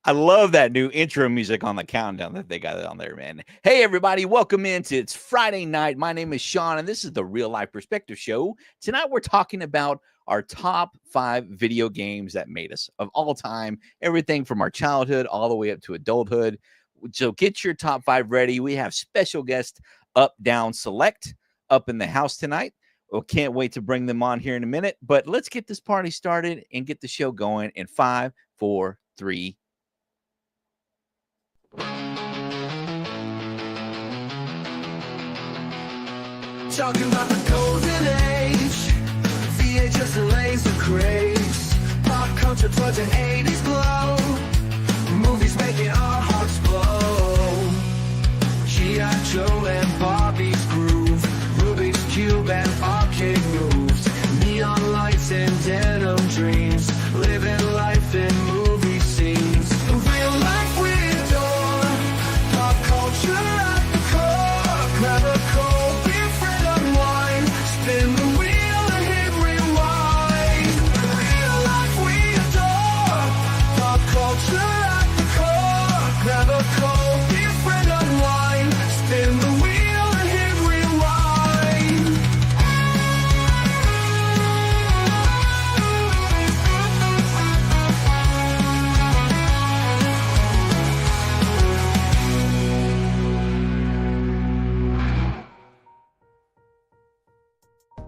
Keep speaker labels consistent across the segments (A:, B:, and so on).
A: I love that new intro music on the countdown that they got on there, man. Hey, everybody, welcome into It's Friday night. My name is Sean, and this is the Real Life Perspective Show. Tonight, we're talking about our top 5 video games that made us of all time, everything from our childhood all the way up to adulthood. So get your top 5 ready. We have special guest Up Down Select up in the house tonight. Well, can't wait to bring them on here in a minute, but let's get this party started and get the show going in 5, 4, 3.
B: Talking about the golden age, VHS and laser craze, pop culture towards an 80s glow, movies making our hearts blow, G.I. Joe and Barbie's groove, Rubik's Cube and arcade moves, neon lights and denim dreams, living life in movie scenes, real life we adore, pop culture at the core, grab a cold beer, friend unwind, spin the wheel and hit rewind, real life we adore, pop culture at the core, grab a cold beer, friend unwind, spin the wheel and hit rewind.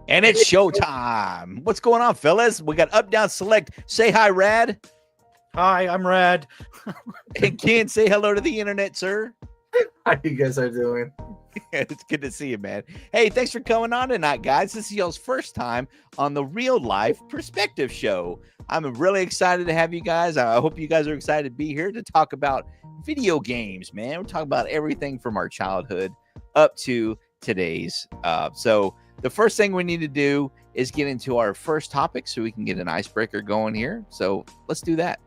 A: And it's showtime. What's going on, fellas? We got Up Down Select. Say hi, Rad.
C: Hi, I'm Rad.
A: And Ken, say hello to the internet, sir.
D: How you guys are doing?
A: It's good to see you, man. Hey, thanks for coming on tonight, guys. This is y'all's first time on the Real Life Perspective Show. I'm really excited to have you guys. I hope you guys are excited to be here to talk about video games, man. We're talking about everything from our childhood up to today's. So the first thing we need to do is get into our first topic so we can get an icebreaker going here. So let's do that.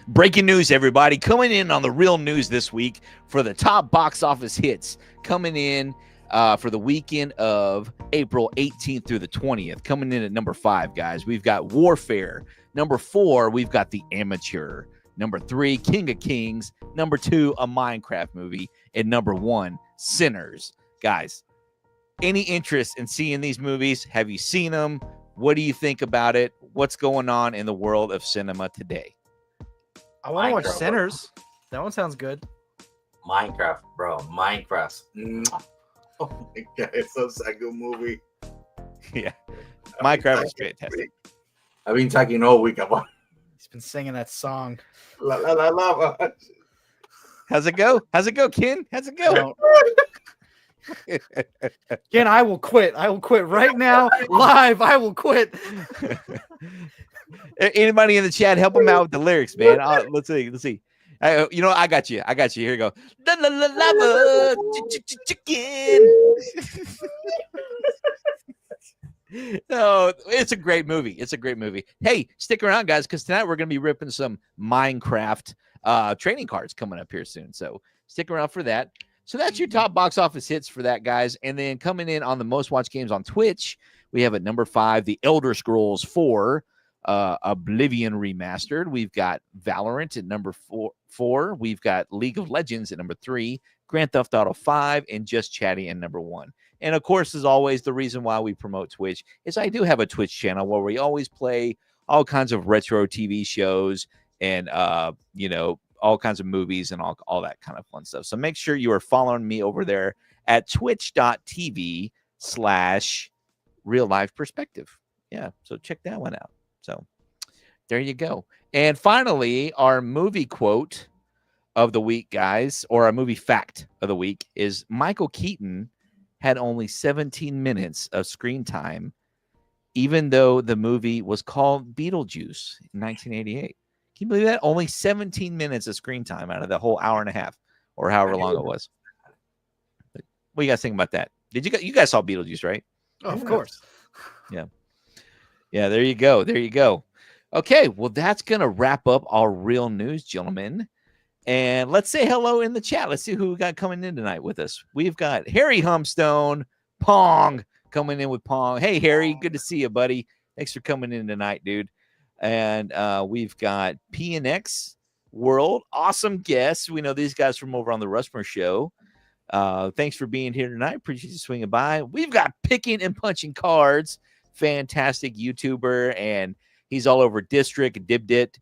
A: Breaking news, everybody. Coming in on the real news this week for the top box office hits. Coming in for the weekend of April 18th through the 20th. Coming in at number 5, guys. We've got Warfare. Number 4, we've got The Amateur. Number 3, King of Kings. Number 2, a Minecraft movie. And number 1, Sinners. Guys, any interest in seeing these movies? Have you seen them? What do you think about it? What's going on in the world of cinema today?
C: I want to watch
D: Minecraft.
C: Sinners. That one sounds good.
D: Minecraft, bro. Minecraft. Mwah. Oh my god, it's such a good movie.
A: Yeah,
D: I've been
A: Minecraft is
D: talking-
A: fantastic.
D: I've been talking all week about
C: He's been singing that song.
D: la la la la.
A: How's it go? How's it go, Ken? How's it go?
C: Again, I will quit. I will quit right now. Live, I will quit.
A: Anybody in the chat, help him out with the lyrics, man. Let's see. Let's see. You know, I got you. I got you. Here you go. La la la lava, chicken. No, it's a great movie. It's a great movie. Hey, stick around, guys, because tonight we're going to be ripping some Minecraft training cards coming up here soon. So stick around for that. So that's your top box office hits for that, guys. And then coming in on the most watched games on Twitch, we have at number 5, The Elder Scrolls 4, Oblivion Remastered. We've got Valorant at number 4. We've got League of Legends at number 3, Grand Theft Auto 5, and Just Chatty at number 1. And of course, as always, the reason why we promote Twitch is I do have a Twitch channel where we always play all kinds of retro TV shows and, you know, all kinds of movies and all that kind of fun stuff. So make sure you are following me over there at twitch.tv/real life perspective. Yeah. So check that one out. So there you go. And finally, our movie quote of the week, guys, or our movie fact of the week is Michael Keaton had only 17 minutes of screen time, even though the movie was called Beetlejuice in 1988. Can you believe that? Only 17 minutes of screen time out of the whole hour and a half or however long it was. What do you guys think about that? You guys saw Beetlejuice, right?
C: Oh, of course.
A: Yeah. Yeah, there you go. There you go. Okay, well, that's going to wrap up our real news, gentlemen. And let's say hello in the chat. Let's see who we got coming in tonight with us. We've got Harry Humstone, Pong, coming in with Pong. Hey, Harry, good to see you, buddy. Thanks for coming in tonight, dude. And we've got PNX World. Awesome guests. We know these guys from over on the Rushmore Show. Thanks for being here tonight. Appreciate you swinging by. We've got Picking and Punching Cards. Fantastic YouTuber, and he's all over District and Dibdit.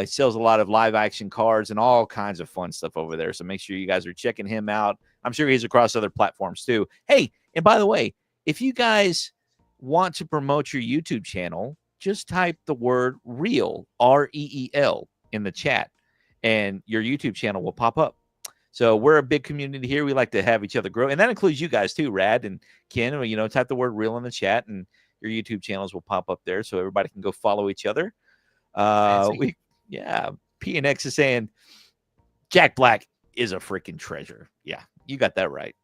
A: He sells a lot of live action cards and all kinds of fun stuff over there. So make sure you guys are checking him out. I'm sure he's across other platforms too. Hey, and by the way, if you guys want to promote your YouTube channel, just type the word REEL, REEL, in the chat, and your YouTube channel will pop up. So we're a big community here. We like to have each other grow, and that includes you guys too, Rad and Ken. You know, type the word REEL in the chat, and your YouTube channels will pop up there, so everybody can go follow each other. PNX is saying Jack Black is a freaking treasure. Yeah, you got that right.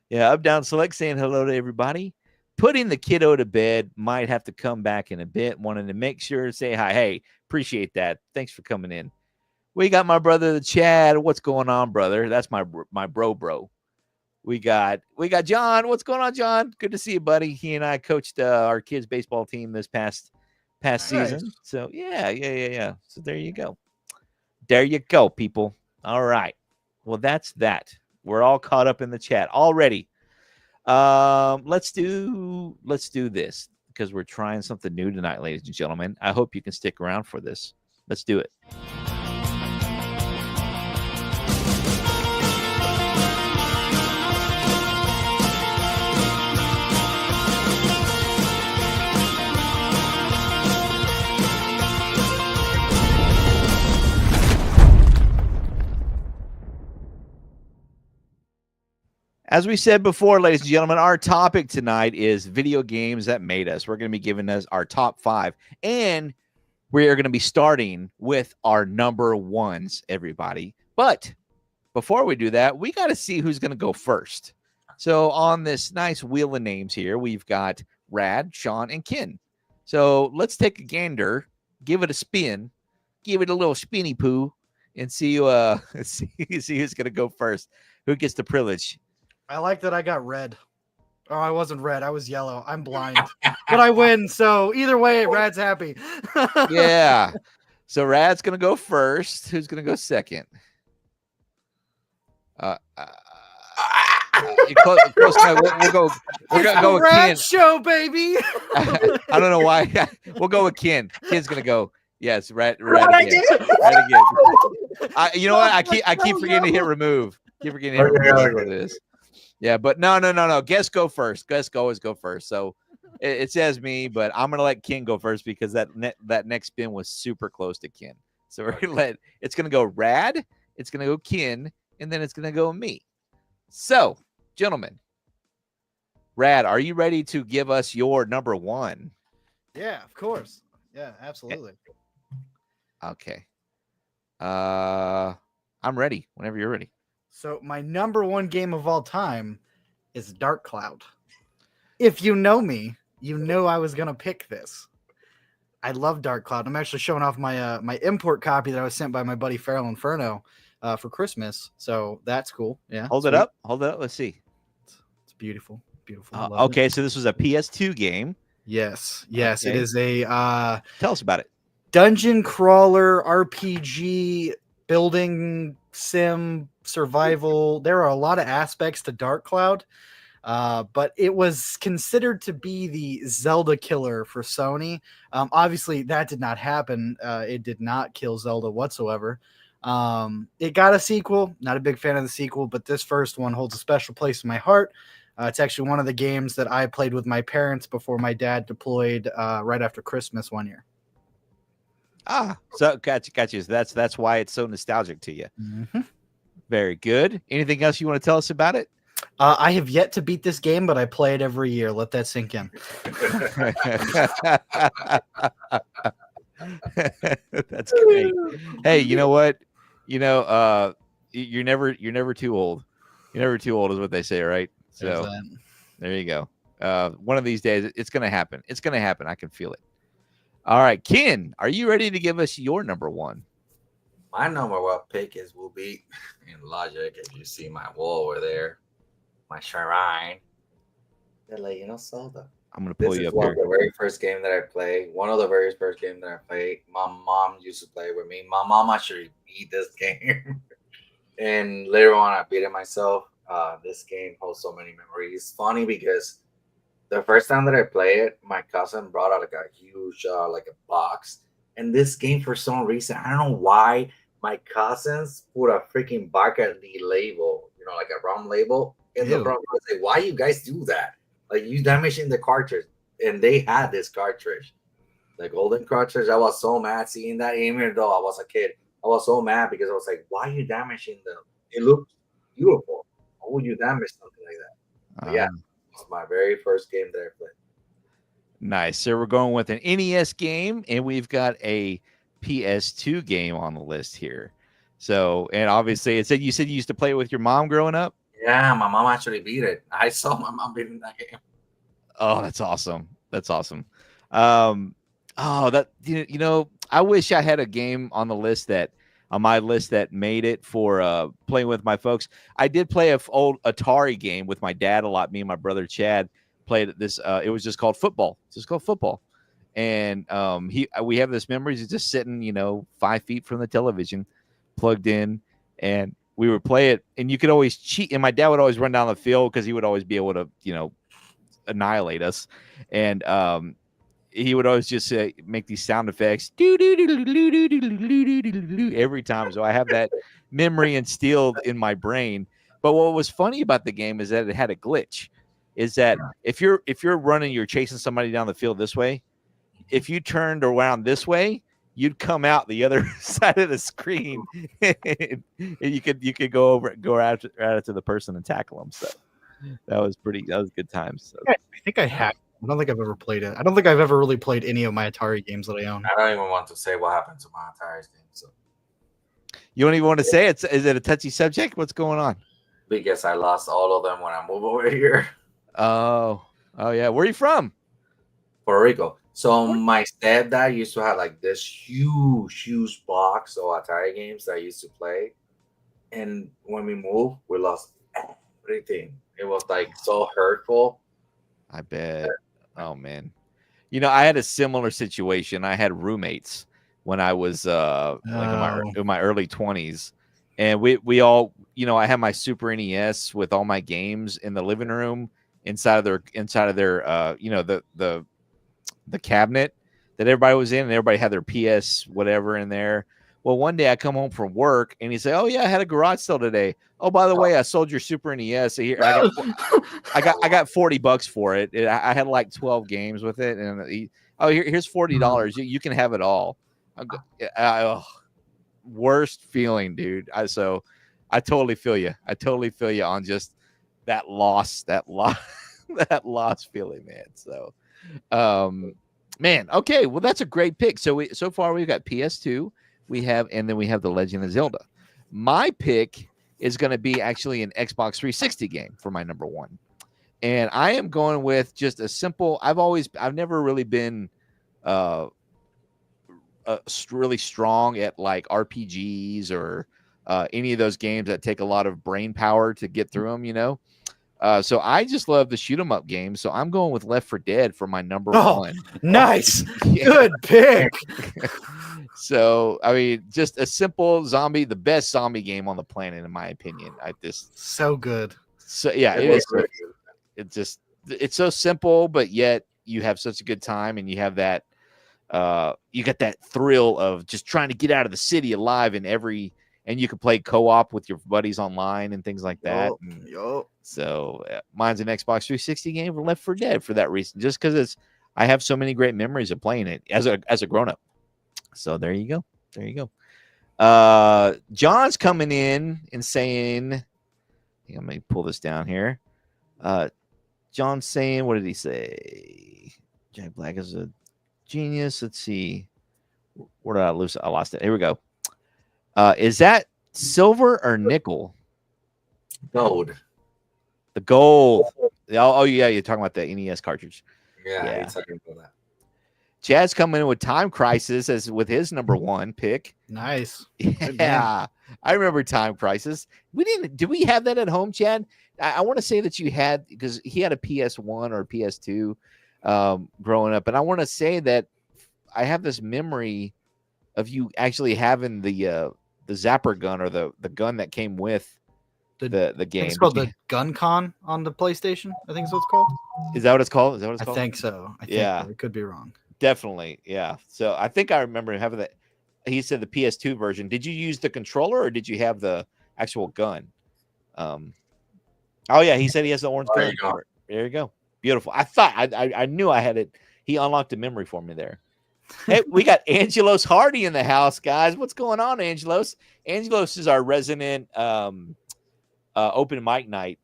A: Yeah, Up Down Select saying hello to everybody. Putting the kiddo to bed, might have to come back in a bit. Wanted to make sure to say hi. Hey, appreciate that. Thanks for coming in. We got my brother, the Chad. What's going on, brother? That's my bro. We got John. What's going on, John? Good to see you, buddy. He and I coached our kids' baseball team this past season. So yeah. So there you go. There you go, people. All right. Well, that's that. We're all caught up in the chat already. Let's do this because we're trying something new tonight, ladies and gentlemen. I hope you can stick around for this. Let's do it. As we said before, ladies and gentlemen, our topic tonight is video games that made us. We're going to be giving us our top 5, and we are going to be starting with our number ones, everybody. But before we do that, we got to see who's going to go first. So on this nice wheel of names here, we've got Rad, Sean, and Ken. So let's take a gander, give it a spin, give it a little spinny poo, and see who's going to go first. Who gets the privilege?
C: I like that I got red. Oh, I wasn't red. I was yellow. I'm blind. But I win. So either way, Rad's happy.
A: Yeah. So Rad's going to go first. Who's going to go second? Close, we'll go with
C: Rad
A: Ken.
C: Show, baby.
A: I don't know why. We'll go with Ken. Ken's going to go. Yes, Rad again.
C: I did it.
A: Rad again. You know what? I keep forgetting to hit remove. Keep forgetting to hit remove. What it is. Yeah, but no. Guests go first. Guests always go first. So it says me, but I'm gonna let Ken go first because that next spin was super close to Ken. So we're gonna it's gonna go Rad, it's gonna go Ken, and then it's gonna go me. So, gentlemen, Rad, are you ready to give us your number one?
C: Yeah, of course. Yeah, absolutely.
A: Okay. I'm ready. Whenever you're ready.
C: So my number one game of all time is Dark Cloud. If you know me, you know I was gonna pick this. I love Dark Cloud. I'm actually showing off my my import copy that I was sent by my buddy Feral Inferno for Christmas. So that's cool. Yeah.
A: Hold it up. Let's see.
C: It's beautiful. Beautiful.
A: Okay, so this was a PS2 game.
C: Yes.
A: Okay.
C: It is a
A: Tell us about it.
C: Dungeon crawler RPG building sim survival. There are a lot of aspects to Dark Cloud, but it was considered to be the Zelda killer for Sony. Obviously, that did not happen. It did not kill Zelda whatsoever. It got a sequel. Not a big fan of the sequel, but this first one holds a special place in my heart. It's actually one of the games that I played with my parents before my dad deployed right after Christmas one year.
A: So got you. So that's why it's so nostalgic to you.
C: Mm-hmm.
A: Very good. Anything else you want to tell us about it?
C: I have yet to beat this game, but I play it every year. Let that sink in.
A: That's great. Hey, you know what? You're never too old. You're never too old is what they say, right? So there you go. One of these days, it's going to happen. It's going to happen. I can feel it. All right, Ken, are you ready to give us your number one?
D: My number one pick will be in Logic. If you see my wall over there, my shrine, The Legend of Zelda.
A: I'm gonna
D: This
A: pull you
D: is
A: up
D: one of
A: here.
D: the very first game that I played. One of the very first games that I played. My mom used to play with me. My mom actually beat this game, and later on I beat it myself. This game holds so many memories. It's funny because the first time that I played it, my cousin brought out like a huge like a box, and this game for some reason I don't know why my cousins put a freaking Bacardi label, like a rum label in the
C: Ew.
D: front. I was like, why you guys do that? Like you damaging the cartridge, and they had this cartridge, the golden cartridge. I was so mad seeing that, even though I was a kid. I was so mad because I was like, why are you damaging them? It looked beautiful. Why would you damage something like that? But yeah, it's my very first game that I played.
A: Nice. So we're going with an NES game, and we've got a PS2 game on the list here. So, and obviously, you said you used to play it with your mom growing up.
D: Yeah, my mom actually beat it. I saw my mom beating that game.
A: Oh, that's awesome. That's awesome. Oh, that I wish I had a game on the list on my list that made it for playing with my folks. I did play a old Atari game with my dad a lot. Me and my brother Chad played this. It was just called Football. It's just called Football. And we have this memories of just sitting, 5 feet from the television, plugged in, and we would play it. And you could always cheat. And my dad would always run down the field because he would always be able to, annihilate us. And he would always just make these sound effects every time. So I have that memory instilled in my brain. But what was funny about the game is that it had a glitch. Is that if you're running, you're chasing somebody down the field this way. If you turned around this way, you'd come out the other side of the screen, and you could go out to the person and tackle them. So that was good times. So.
C: I think I have. I don't think I've ever played it. I don't think I've ever really played any of my Atari games that I own.
D: I don't even want to say what happened to my Atari game. So
A: you don't even want to say it? Is it a touchy subject? What's going on?
D: Because I lost all of them when I moved over here.
A: Oh yeah. Where are you from?
D: Puerto Rico. So my stepdad used to have like this huge box of Atari games that I used to play. And when we moved, we lost everything. It was like so hurtful.
A: I bet. Oh man. I had a similar situation. I had roommates when I was in my early 20s. And we all, I had my Super NES with all my games in the living room inside of their the cabinet that everybody was in, and everybody had their PS whatever in there. Well, one day I come home from work and he said, "Oh yeah, I had a garage sale today. Oh, by the way, I sold your Super NES. So here I got $40 for it. I had like 12 games with it, and here's $40. You can have it all." Worst feeling, dude. So I totally feel you. I totally feel you on just that loss that loss feeling, man. So, man, okay, well that's a great pick. So far we've got PS2, and then we have The Legend of Zelda. My pick is going to be actually an Xbox 360 game for my number one, and I am going with just a simple. I've never really been really strong at like RPGs or any of those games that take a lot of brain power to get through them, so I just love the shoot 'em up games. So I'm going with Left 4 Dead for my number one.
C: Nice.
A: Yeah.
C: Good pick.
A: So, I mean, just a simple the best zombie game on the planet, in my opinion.
C: So good.
A: So yeah, it is. It's so simple, but yet you have such a good time, and you have that, you get that thrill of just trying to get out of the city alive and you can play co-op with your buddies online and things like that. So mine's an Xbox 360 game for Left 4 Dead for that reason, just because I have so many great memories of playing it as a grown up. So there you go. John's coming in and saying, let me pull this down here. John's saying, what did he say? Jack Black is a genius. Let's see. Where did I lose? I lost it. Here we go. Is that silver or nickel?
D: Gold.
A: The gold. Oh yeah, you're talking about the NES cartridge.
D: Yeah. Talking about that.
A: Chad's coming in with Time Crisis as with his number one pick.
C: Nice.
A: Yeah. I remember Time Crisis. We didn't. Did we have that at home, Chad? I want to say that you had, because he had a PS1 or PS2 growing up, and I want to say that I have this memory of you actually having the zapper gun, or the gun that came with the
C: I
A: game.
C: think it's called the Gun Con on the PlayStation. I think is what it's called.
A: Is that what it's called? Is that what it's
C: I
A: called?
C: think so. I think
A: Yeah.
C: so. It could be wrong.
A: Definitely, yeah. So I think I remember having that. He said the PS2 version. Did you use the controller, or did you have the actual gun? Oh yeah, he said he has the orange
D: There
A: gun.
D: you go.
A: There you go. Beautiful. I thought I knew I had it. He unlocked a memory for me there. Hey, we got Angelos Hardy in the house, guys. What's going on, Angelos? Angelos is our resident open mic night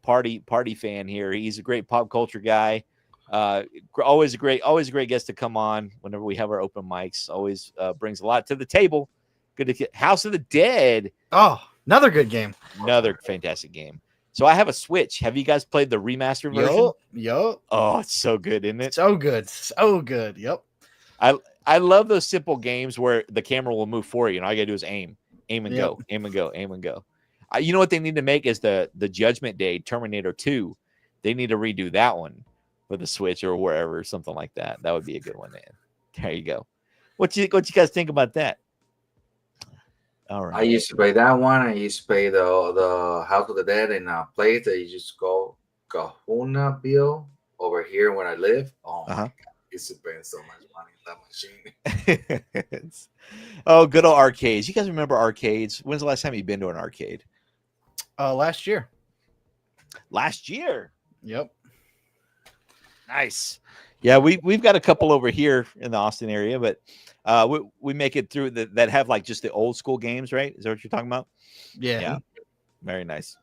A: party fan here. He's a great pop culture guy. Always a great guest to come on whenever we have our open mics. Always brings a lot to the table. Good to get House of the Dead.
C: Oh, another good game.
A: Another fantastic game. So I have a Switch. Have you guys played the remastered version?
C: Yup.
A: Oh, it's so good, isn't it?
C: So good. So good. Yep.
A: I love those simple games where the camera will move for you, and all you gotta do is aim and
C: Yep.
A: go, aim and go, aim and go. You know what they need to make is the Judgment Day Terminator 2. They need to redo that one for the Switch or wherever, something like that. That would be a good one, man. There you go. What you guys think about that? All right.
D: I used to play that one. I used to play the House of the Dead in a place that you just go Kahuna Bill over here where I live. Oh my
A: Uh-huh.
D: God. I used to spend so much money on that machine.
A: Oh, good old arcades. You guys remember arcades? When's the last time you've been to an arcade?
C: Last year.
A: Last year.
C: Yep.
A: Nice. Yeah, we've got a couple over here in the Austin area, but we make it through that have like just the old school games, right? Is that what you're talking about?
C: Yeah.
A: Very nice.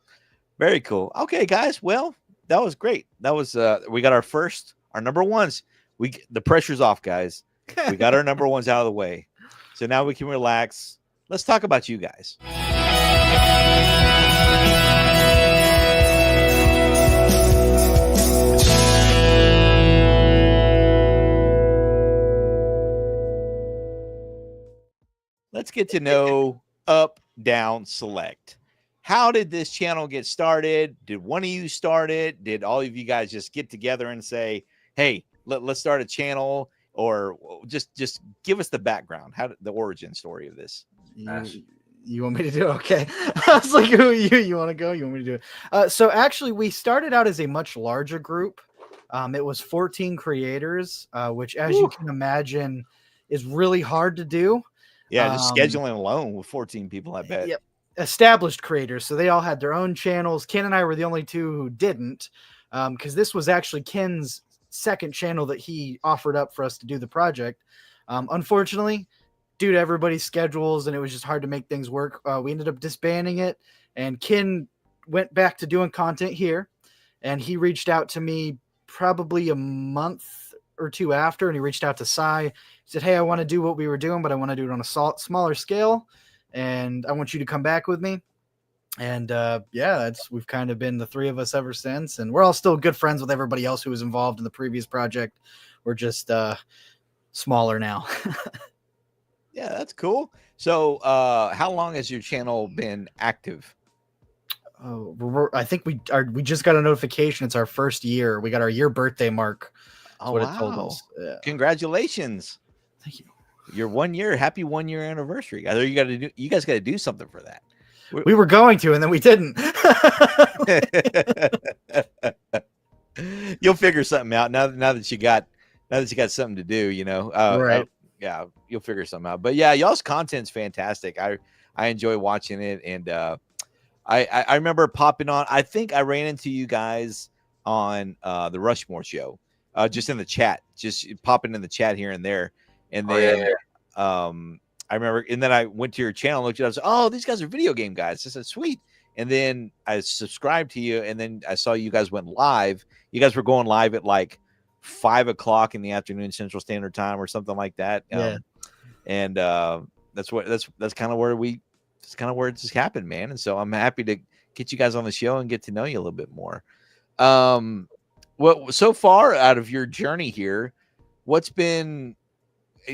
A: Very cool. Okay, guys. Well, that was great. That was we got our number ones. The pressure's off, guys. We got our number ones out of the way. So now we can relax. Let's talk about you guys. Let's get to know Up, Down, Select. How did this channel get started? Did one of you start it? Did all of you guys just get together and say, hey, let's start a channel? Or just give us the background, the origin story of this.
C: You want me to do it? Okay. I was like, you want to go? You want me to do it? So actually, we started out as a much larger group. It was 14 creators, which, as you can imagine, is really hard to do.
A: Yeah, just scheduling alone with 14 people, I bet.
C: Yep. Established creators. So they all had their own channels. Ken and I were the only two who didn't, because this was actually Ken's second channel that he offered up for us to do the project. Unfortunately, due to everybody's schedules, and it was just hard to make things work, we ended up disbanding it, and Ken went back to doing content here, and he reached out to me probably a month or two after, and he reached out to Sai. He said, hey, I want to do what we were doing, but I want to do it on a smaller scale, and I want you to come back with me. And we've kind of been the three of us ever since, and we're all still good friends with everybody else who was involved in the previous project. We're just smaller now.
A: Yeah, that's cool. So how long has your channel been active?
C: I think we just got a notification. It's our first year. We got our year birthday mark.
A: Oh,
C: What
A: wow.
C: it told us. Yeah.
A: Congratulations.
C: Thank you.
A: Your 1 year, happy 1 year anniversary. You guys got to do something for that.
C: We were going to, and then we didn't.
A: You'll figure something out now that you got something to do, you know.
C: Right.
A: Yeah, you'll figure something out. But yeah, y'all's content's fantastic. I enjoy watching it, and I remember popping on. I think I ran into you guys on the Rushmore show, just in the chat, just popping in the chat here and there, and then I remember, and then I went to your channel, looked at it, I was like, oh, these guys are video game guys. I said, sweet. And then I subscribed to you, and then I saw you guys went live. You guys were going live at like 5 o'clock in the afternoon Central Standard Time or something like that.
C: Yeah.
A: And that's kind of where it just happened, man. And so I'm happy to get you guys on the show and get to know you a little bit more. Well, so far out of your journey here, what's been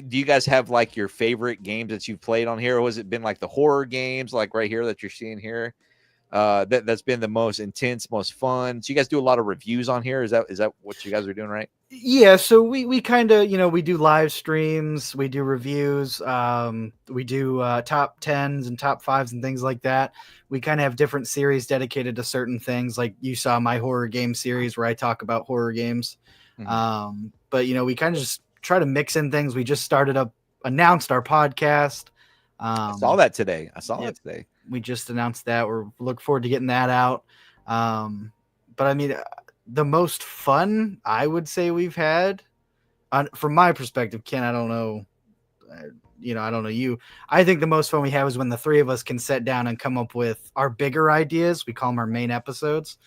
A: do you guys have like your favorite games that you've played on here, or has it been like the horror games like right here that you're seeing here? That's been the most intense, most fun. So you guys do a lot of reviews on here. Is that what you guys are doing, right?
C: Yeah, so we kind of, we do live streams, we do reviews, we do top 10s and top 5s and things like that. We kind of have different series dedicated to certain things. Like you saw my horror game series where I talk about horror games. But we kind of just try to mix in things. We just announced our podcast.
A: I saw that today. We just announced that. We're looking forward to getting that out. But I mean, the most fun I would say we've had, from my perspective, Ken, I don't know, I don't know you. I think the most fun we have is when the three of us can sit down and come up with our bigger ideas. We call them our main episodes,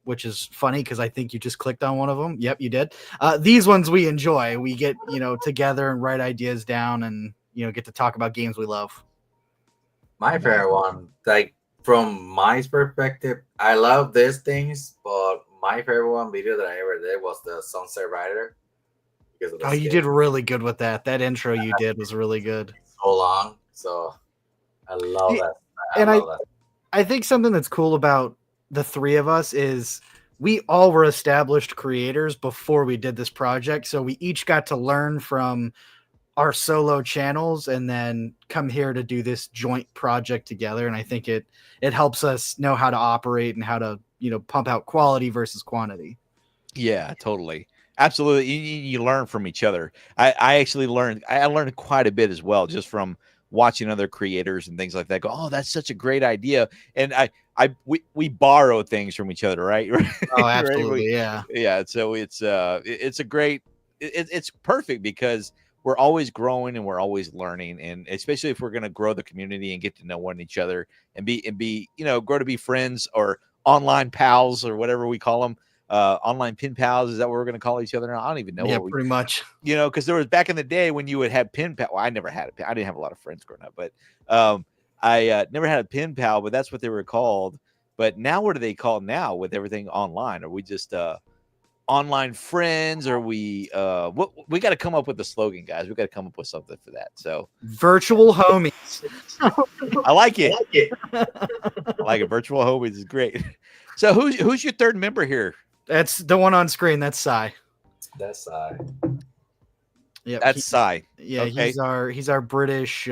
A: which is funny because I think you just clicked on one of them. Yep, you did. These ones we enjoy. We get, together and write ideas down and, get to talk about games we love.
D: My favorite one, like from my perspective, I love these things, but my favorite one video that I ever did was the Sunset Rider. Because of the
C: you did really good with that. That intro you did was really good.
D: So long, so I love that.
C: I think something that's cool about the three of us is we all were established creators before we did this project, so we each got to learn from our solo channels and then come here to do this joint project together. And I think it helps us know how to operate and how to, pump out quality versus quantity.
A: Yeah, totally. Absolutely. You learn from each other. I actually learned quite a bit as well, just from watching other creators and things like that. Go, oh, that's such a great idea. And we borrow things from each other, right?
C: Oh, absolutely. Yeah.
A: Yeah. So it's a great, it's perfect because we're always growing and we're always learning. And especially if we're going to grow the community and get to know one another and be, grow to be friends or online pals or whatever we call them. Online pen pals, is that what we're going to call each other now? I don't even know.
C: Yeah, pretty much.
A: Because there was back in the day when you would have pen pal. Well, I never had I didn't have a lot of friends growing up, but I never had a pen pal, but that's what they were called. But now, what are they called now with everything online? Are we just online friends? Or we got to come up with a slogan, guys. We got to come up with something for that. So
C: virtual homies.
A: I like it. I like it. Virtual homies is great. So who's your third member here?
C: That's the one on screen. That's Sai.
D: That's Sai.
C: Yeah,
A: that's Sai.
C: Yeah,
A: okay.
C: he's our British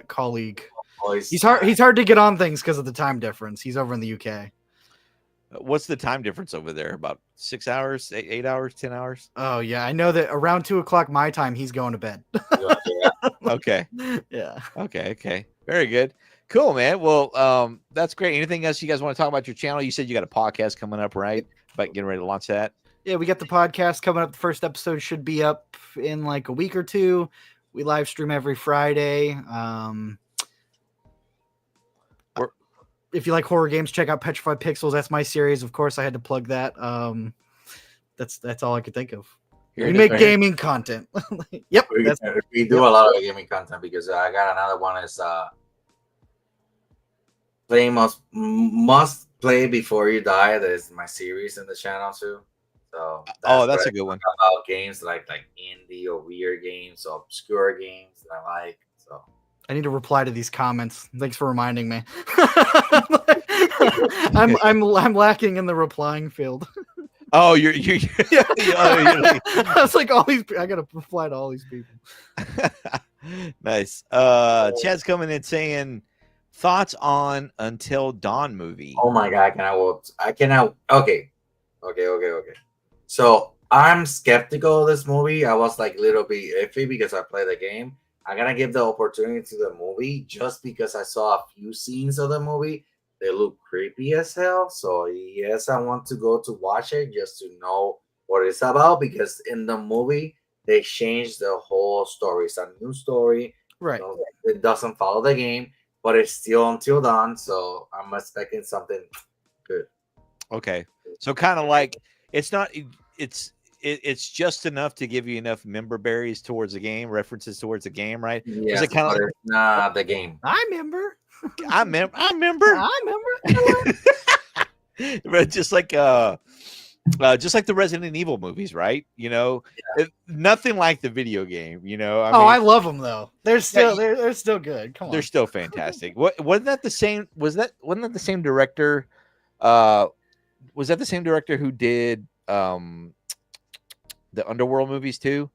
C: colleague.
D: Oh,
C: he's hard to get on things because of the time difference. He's over in the UK.
A: What's the time difference over there? About 6 hours, 8 hours, 10 hours?
C: Oh yeah, I know that around 2:00 my time, he's going to bed.
A: Okay.
C: Yeah.
A: Okay. Very good. Cool, man. Well, that's great. Anything else you guys want to talk about your channel? You said you got a podcast coming up, right? About getting ready to launch that.
C: Yeah, we got the podcast coming up. The first episode should be up in like a week or two. We live stream every Friday. If you like horror games, check out Petrified Pixels. That's my series. Of course, I had to plug that. That's all I could think of. We make gaming content. Yep.
D: We do a lot of gaming content because I got another one is play must play before you die. That is my series in the channel too. So
A: that's a good one.
D: About games like indie or weird games or obscure games that I like. So
C: I need to reply to these comments. Thanks for reminding me. I'm lacking in the replying field.
A: Oh, you're
C: I was like, I gotta reply to all these people.
A: Nice. Chad's coming in saying thoughts on Until Dawn movie.
D: Oh my god, I cannot. Okay. So I'm skeptical of this movie. I was like a little bit iffy because I played the game. I'm gonna give the opportunity to the movie just because I saw a few scenes of the movie. They look creepy as hell. So yes, I want to go to watch it just to know what it's about, because in the movie they changed the whole story. It's a new story.
C: Right.
D: So it doesn't follow the game, but it's still Until Dawn. So I'm expecting something good.
A: Okay. So kind of like it's just enough to give you enough member berries towards the game, references towards the game, right?
D: Yeah,
A: it kind of
D: not the game.
C: I remember.
A: But just like just like the Resident Evil movies, right? You know, nothing like the video game. You know,
C: I love them though. They're still they're still good. Come on,
A: they're still fantastic. Wasn't that the same? Wasn't that the same director? Was that the same director who did the Underworld movies too?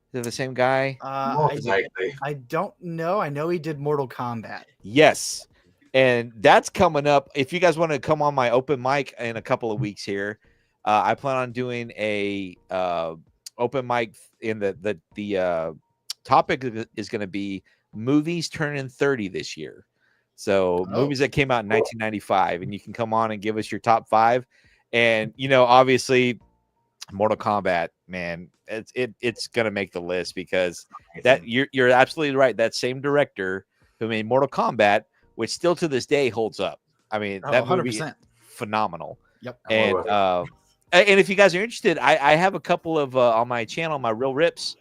A: Is that the same guy?
D: Most likely.
C: I don't know. I know he did Mortal Kombat.
A: Yes. And that's coming up. If you guys want to come on my open mic in a couple of weeks here, I plan on doing a open mic in the topic is going to be movies turning 30 this year. So movies that came out in 1995, and you can come on and give us your top 5. And you know, obviously, Mortal Kombat, man, it's going to make the list because that you're absolutely right. That same director who made Mortal Kombat, which still to this day holds up. I mean, that movie
C: 100%.
A: Phenomenal.
C: Yep.
A: And if you guys are interested, I have a couple of on my channel, my Real Rips,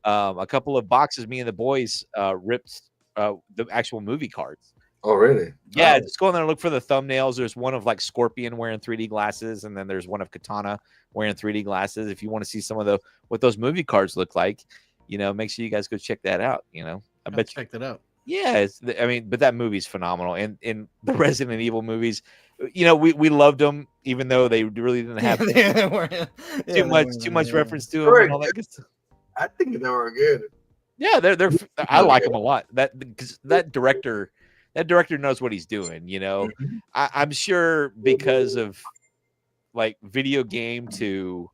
A: a couple of boxes. Me and the boys ripped the actual movie cards.
D: Oh, really?
A: Yeah, just go in there and look for the thumbnails. There's one of like Scorpion wearing 3D glasses, and then there's one of Katana wearing 3D glasses. If you want to see some of what those movie cards look like, you know, make sure you guys go check that out. You know, I bet you
C: checked it out.
A: Yeah, but that movie's phenomenal. And in the Resident Evil movies, you know, we loved them, even though they really didn't have too much reference to them and all that good stuff.
D: I think they were good.
A: Yeah, they're I like them a lot. Because that director knows what he's doing. You know, I'm sure because of like video game to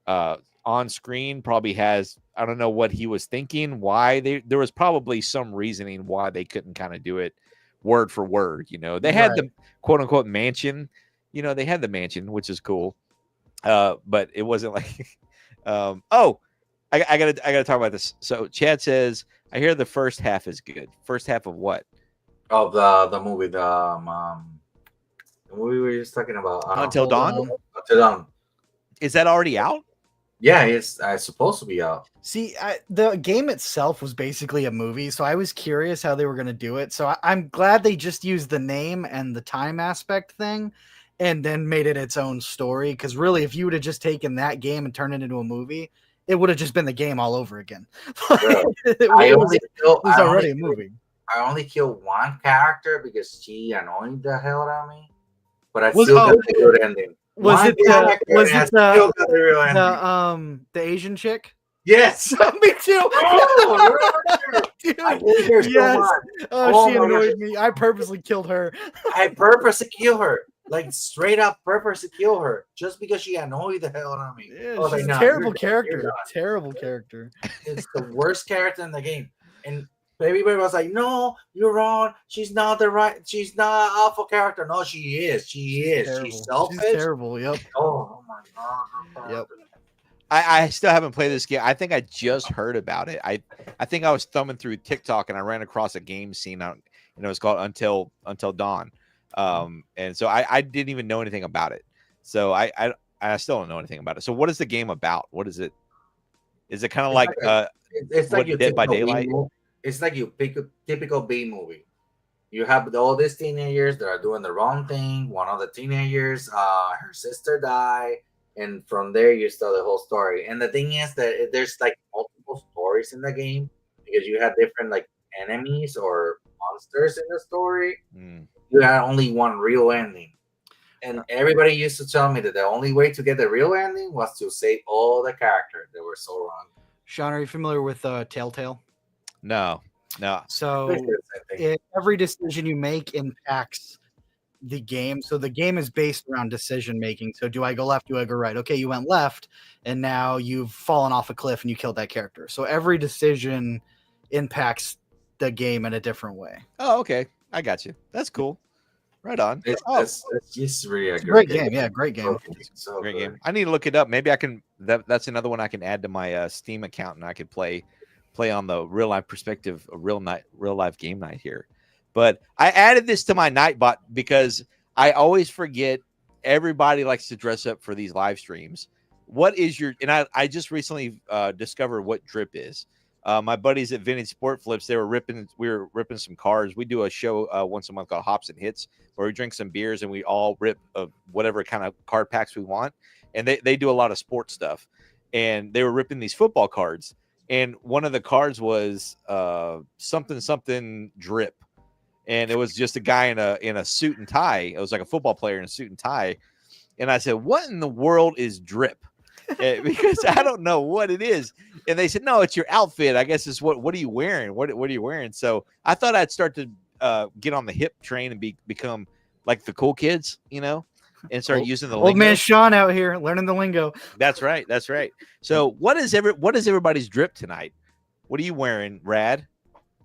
A: on screen probably has, I don't know what he was thinking, why there was probably some reasoning why they couldn't kind of do it word for word. You know, they had the quote unquote mansion, you know, they had the mansion, which is cool. But it wasn't like, I gotta talk about this. So Chad says, I hear the first half is good. First half of what?
D: Of the movie, the movie we were just talking about.
A: Until Dawn?
D: Until Dawn.
A: Is that already out?
D: Yeah, it's supposed to be out.
C: See, the game itself was basically a movie, so I was curious how they were going to do it. So I'm glad they just used the name and the time aspect thing and then made it its own story. Because really, if you would have just taken that game and turned it into a movie, it would have just been the game all over again. It was already a movie.
D: I only killed one character because she annoyed the hell out of me. But I still got the good ending.
C: Was it the Asian chick?
D: Yes.
C: Me too. Dude,
D: I hate her so much.
C: She annoyed me. I purposely killed her.
D: I purposely killed her. Like straight up purposely kill her just because she annoyed the hell out of me.
C: Yeah, she's a terrible character. Terrible character.
D: It's the worst character in the game. And everybody was like, "No, you're wrong. She's not she's not an awful character." No, she is. She's selfish.
C: She's terrible. Yep.
D: Oh my god.
C: Yep.
A: I still haven't played this game. I think I just heard about it. I think I was thumbing through TikTok and I ran across a game scene out, and it was called Until Dawn. And so I didn't even know anything about it. So I still don't know anything about it. So what is the game about? What is it? Is it kind of like
D: it's like
A: Dead by Daylight?
D: It's like you pick a typical B movie. You have all these teenagers that are doing the wrong thing. One of the teenagers, her sister died, and from there you start the whole story. And the thing is that there's like multiple stories in the game because you have different like enemies or monsters in the story. You had only one real ending. And everybody used to tell me that the only way to get the real ending was to save all the characters that were so wrong.
C: Sean, are you familiar with Telltale?
A: No.
C: So every decision you make impacts the game. So the game is based around decision making. So do I go left? Do I go right? Okay, you went left, and now you've fallen off a cliff and you killed that character. So every decision impacts the game in a different way.
A: Oh, okay. I got you. That's cool. Right on.
D: It's just really a
C: great game. Yeah, great game.
D: So
A: great
D: good.
A: game. I need to look it up. Maybe I can. That's another one I can add to my Steam account, and I could play on the real life perspective, a real life game night here. But I added this to my Nightbot because I always forget. Everybody likes to dress up for these live streams. What is your? And I just recently discovered what drip is. My buddies at Vintage Sport Flips, we were ripping some cars. We do a show once a month called Hops and Hits, where we drink some beers and we all rip whatever kind of card packs we want. And they do a lot of sports stuff. And they were ripping these football cards. And one of the cards was something drip. And it was just a guy in a suit and tie. It was like a football player in a suit and tie. And I said, what in the world is drip? Because I don't know what it is. And they said, no, it's your outfit. I guess it's what are you wearing? What are you wearing? So I thought I'd start to get on the hip train and become like the cool kids, and start using the lingo.
C: Old man Sean out here learning the lingo.
A: That's right. That's right. So what is everybody's drip tonight? What are you wearing, Rad?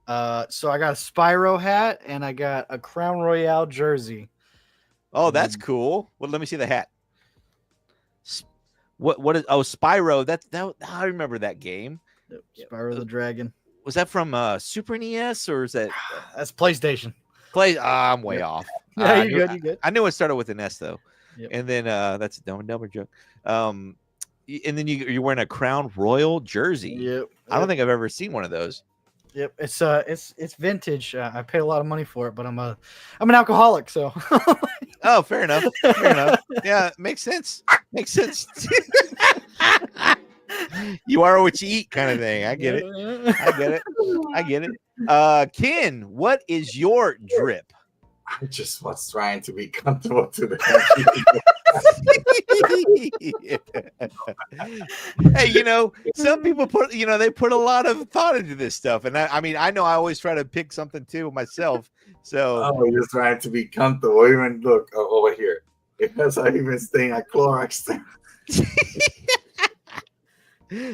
C: So I got a Spyro hat and I got a Crown Royale jersey.
A: Oh, that's cool. Well, let me see the hat. What is Spyro? That I remember that game.
C: Spyro the Dragon.
A: Was that from Super NES or is that
C: That's PlayStation?
A: I'm way off.
C: Yeah, you're good. You're good.
A: I knew it started with an S though.
C: Yep.
A: And then that's a dumb joke. And then you're wearing a Crown Royal jersey.
C: Yep.
A: I don't think I've ever seen one of those.
C: Yep. It's vintage. I paid a lot of money for it, but I'm an alcoholic, so.
A: Oh, fair enough. Fair enough. Yeah, makes sense. Makes sense. You are what you eat, kind of thing. I get it. I get it. Ken, what is your drip?
D: I just was trying to be comfortable to the
A: Hey, some people put a lot of thought into this stuff, and I know I always try to pick something too myself. So
D: you're trying to be comfortable. Even look over here. It has even staying at Clorox.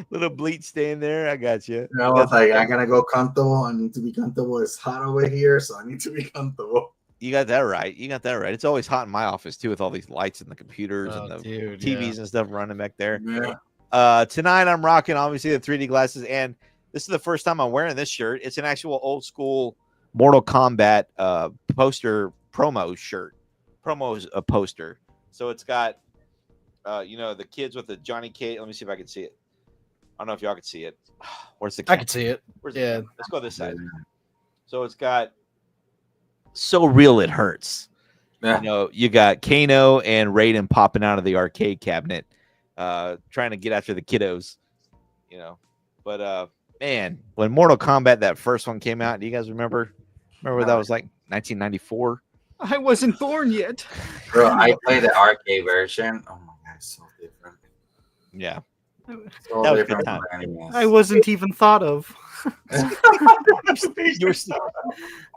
A: Little bleach stain there. I got you.
D: I was like, I gotta go comfortable. I need to be comfortable. It's hot over here, so I need to be comfortable.
A: You got that right. It's always hot in my office too, with all these lights and the computers and the TVs and stuff running back there.
D: Yeah.
A: Tonight I'm rocking obviously the 3D glasses, and this is the first time I'm wearing this shirt. It's an actual old school Mortal Kombat poster promo shirt. Promo's a poster, so it's got the kids with the Johnny Cage. Let me see if I can see it. I don't know if y'all can see it. Where's the?
C: I can see it.
A: Yeah. Let's go this side. So it's got So Real It Hurts.
D: Yeah.
A: You got Kano and Raiden popping out of the arcade cabinet, trying to get after the kiddos. But man, when Mortal Kombat, that first one came out, do you guys remember what that was like? 1994.
C: I wasn't born yet.
D: Bro, I played the arcade version. Oh my god, it's so different.
A: Yeah.
D: So
A: That was a
D: different
A: good time.
D: from animals.
C: I wasn't even thought of.
A: You were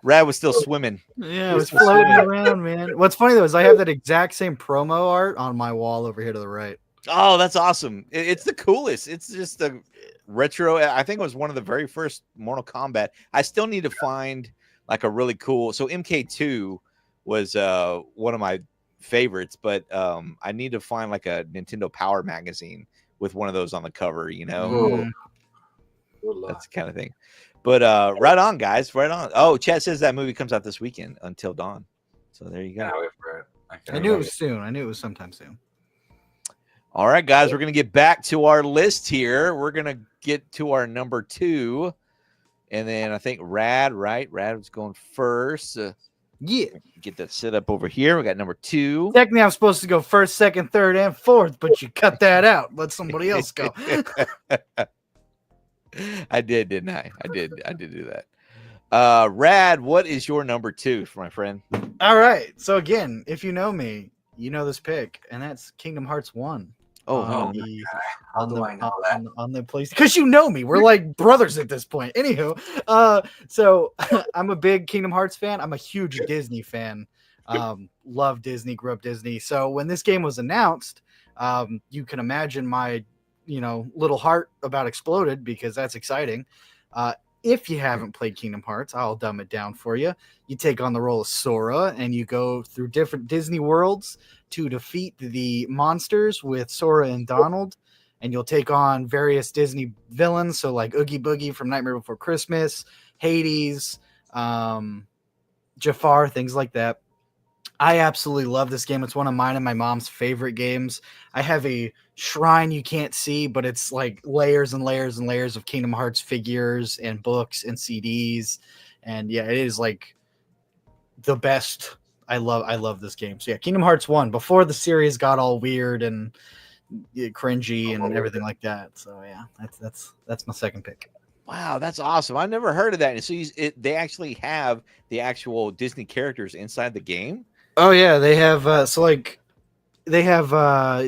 A: Rad was still swimming.
C: Yeah, I was floating around, man. What's funny though is I have that exact same promo art on my wall over here to the right.
A: Oh, that's awesome. It's the coolest. It's just a retro. I think it was one of the very first Mortal Kombat. I still need to find like a really cool. So MK2 was one of my favorites, but I need to find like a Nintendo Power magazine with one of those on the cover,
D: Ooh. Good luck.
A: That's the kind of thing. But right on, guys. Right on. Oh, Chad says that movie comes out this weekend, Until Dawn. So there you go.
D: Can't wait for it.
C: I knew it was soon. I knew it was sometime soon.
A: All right, guys, we're going to get back to our list here. We're going to get to our number 2. And then I think Rad, right? Rad was going first.
C: Yeah.
A: Get that set up over here. We got number 2.
C: Technically, I'm supposed to go first, second, third, and fourth, but you cut that out. Let somebody else go.
A: I did, didn't I? I did do that. Rad, what is your number 2, my friend?
C: All right. So again, if you know me, you know this pick, and that's Kingdom Hearts 1.
A: Oh,
C: on
A: no.
C: the-
D: How do I know that?
C: on the place because you know me. We're like brothers at this point. Anywho, so I'm a big Kingdom Hearts fan. I'm a huge Disney fan. Love Disney, grew up Disney. So when this game was announced, you can imagine my little heart about exploded because that's exciting. If you haven't played Kingdom Hearts, I'll dumb it down for you. You take on the role of Sora and you go through different Disney worlds to defeat the monsters with Sora and Donald. And you'll take on various Disney villains. So like Oogie Boogie from Nightmare Before Christmas, Hades, Jafar, things like that. I absolutely love this game. It's one of mine and my mom's favorite games. I have a shrine you can't see, but it's like layers and layers and layers of Kingdom Hearts figures and books and CDs. And yeah, it is like the best. I love this game. So yeah, Kingdom Hearts 1 before the series got all weird and cringy and everything like that. So yeah, that's my second pick.
A: Wow, that's awesome. I never heard of that. And so they actually have the actual Disney characters inside the game.
C: Oh yeah, they have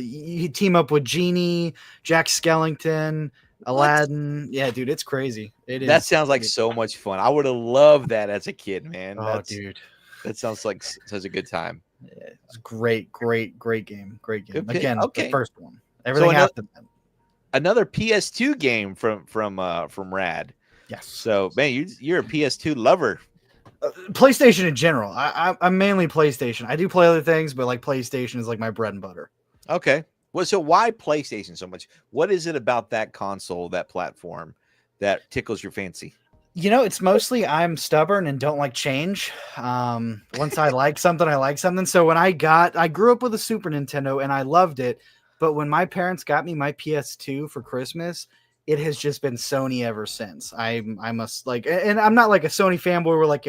C: you team up with Genie, Jack Skellington, Aladdin. Yeah, dude, it's crazy. It is.
A: That sounds like so much fun. I would have loved that as a kid, man.
C: Oh, dude,
A: that sounds like such a good time.
C: Yeah, it's great game. Great game. Again,
A: okay.
C: The first one. Everything after that.
A: Another PS2 game from Rad.
C: Yes.
A: So man, you're a PS2 lover.
C: PlayStation in general. I'm mainly PlayStation. I do play other things, but like PlayStation is like my bread and butter.
A: Okay. Well, so why PlayStation so much? What is it about that console, that platform, that tickles your fancy?
C: You know, it's mostly I'm stubborn and don't like change. Once I like something, I like something. So when I grew up with a Super Nintendo and I loved it. But when my parents got me my PS2 for Christmas, it has just been Sony ever since. I must like, and I'm not like a Sony fanboy where like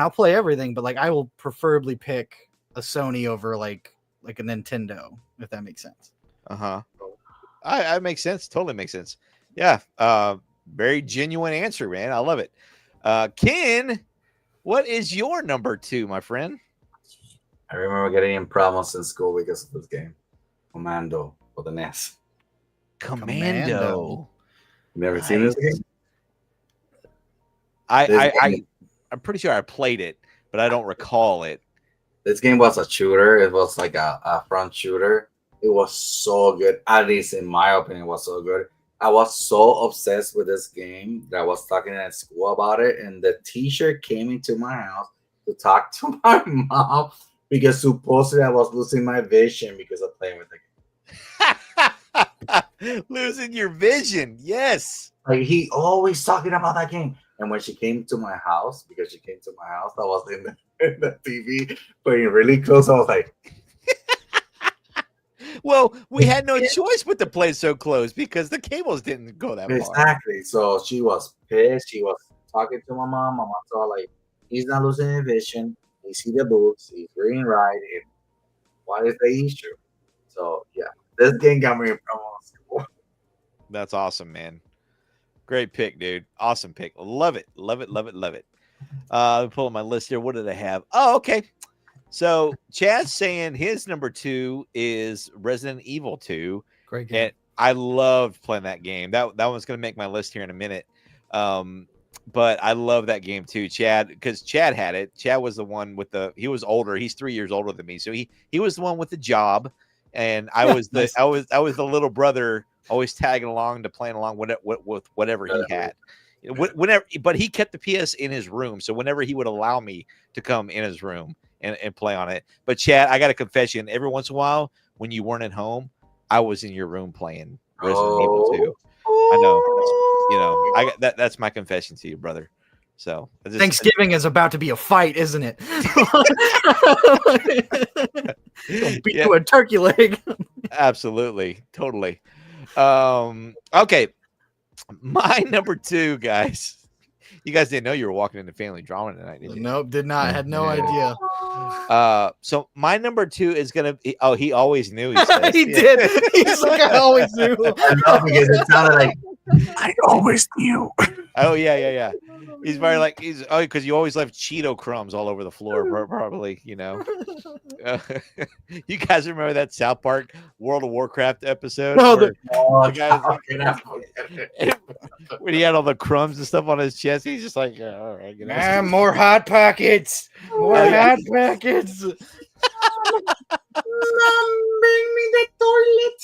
C: I'll play everything, but like I will preferably pick a Sony over like a Nintendo, if that makes sense.
A: I makes sense. Totally makes sense. Yeah. Very genuine answer, man. I love it. Ken, what is your number 2, my friend?
D: I remember getting in problems in school because of this game. Commando for the NES.
A: Commando.
D: Never seen this game?
A: I'm pretty sure I played it, but I don't recall it.
D: This game was a shooter. It was like a front shooter. It was so good. At least in my opinion, it was so good. I was so obsessed with this game that I was talking at school about it. And the teacher came into my house to talk to my mom because supposedly I was losing my vision because of playing with the game.
A: Losing your vision. Yes.
D: Like he always talking about that game. And when she came to my house, I was in the TV playing really close. I was like,
A: well, we had no choice but to play so close because the cables didn't go that far.
D: Exactly. So she was pissed. She was talking to my mom. My mom told like, he's not losing his vision. He see the books. He's reading right. And what is the issue? So yeah, this game got me in trouble.
A: That's awesome, man. Great pick, dude. Awesome pick. Love it. Let me pull up my list here. What did I have? Oh, okay. So Chad's saying his number 2 is Resident Evil 2.
C: Great game.
A: And I loved playing that game. That one's going to make my list here in a minute. But I love that game too, Chad, because Chad had it. Chad was the one with he was older. He's 3 years older than me. So he was the one with the job. And I was the little brother always tagging along to playing along with whatever he had. Whenever, but he kept the PS in his room. So whenever he would allow me to come in his room and play on it. But Chad, I got a confession. Every once in a while, when you weren't at home, I was in your room playing Resident Evil 2. I know. That's my confession to you, brother. So
C: Thanksgiving is about to be a fight, isn't it? Beat you a turkey leg.
A: Absolutely. Totally. Okay. My number 2, guys. You guys didn't know you were walking into family drama tonight, did you?
C: Nope, did not. Had no idea.
A: So my number 2 is gonna be. Oh, he always knew.
C: He did. He's like, I always knew.
D: I know, because it sounded like I always knew.
A: Oh yeah. He's very like because you always left Cheeto crumbs all over the floor, probably. You know. You guys remember that South Park World of Warcraft episode?
C: No,
A: the guys, when he had all the crumbs and stuff on his chest, he's just like, all right,
C: more hot pockets, hot pockets.
D: Mom, bring me the toilet.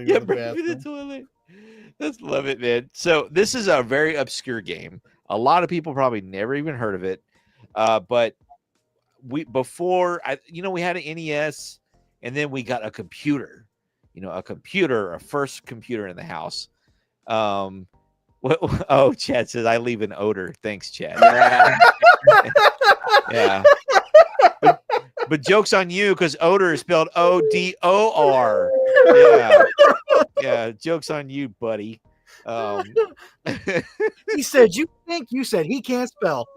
A: Yeah, bring me the toilet. Let's love it, man. So this is a very obscure game. A lot of people probably never even heard of it. But we had an NES, and then we got a computer. A first computer in the house. Chad says I leave an odor. Thanks, Chad. Yeah. But joke's on you because odor is spelled O-D-O-R. Yeah. Yeah. Joke's on you, buddy.
C: He said, "You think?" You said, "He can't spell."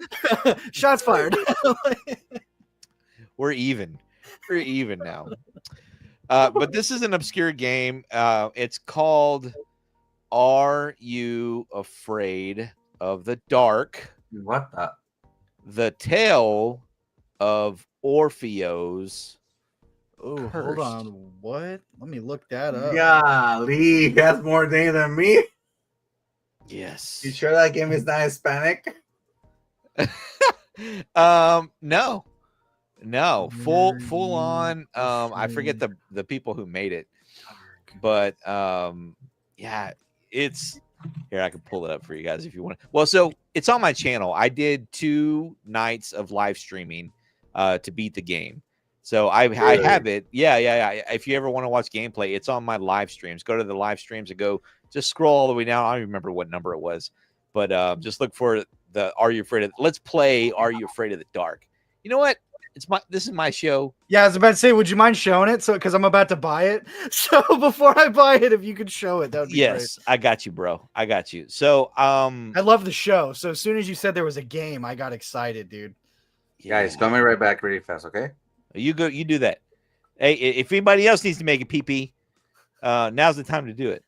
C: Shots fired.
A: We're even. We're even now. But this is an obscure game. It's called Are You Afraid of the Dark?
D: What the?
A: The Tale of Orpheus.
C: Oh, hold
A: Cursed.
C: on. What? Let me look that up.
D: Golly, that's more name than me.
A: Yes.
D: You sure that game is not Hispanic?
A: No. Full on. I forget the people who made it, but yeah, it's here. I can pull it up for you guys if you want. Well, so it's on my channel. I did 2 nights of live streaming to beat the game. So I have it. Yeah. If you ever want to watch gameplay, it's on my live streams. Go to the live streams and go just scroll all the way down. I don't remember what number it was, but just look for the Are You Afraid of Let's Play Are You Afraid of the Dark? You know what? This is my show.
C: Yeah, I was about to say, would you mind showing it? So, because I'm about to buy it. So before I buy it, if you could show it, that would be
A: Yes, I got you, bro. I got you. So
C: great. I love the show. So as soon as you said there was a game, I got excited, dude.
D: Guys, coming right back really fast, okay?
A: You go. You do that. Hey, if anybody else needs to make a pee, now's the time to do it.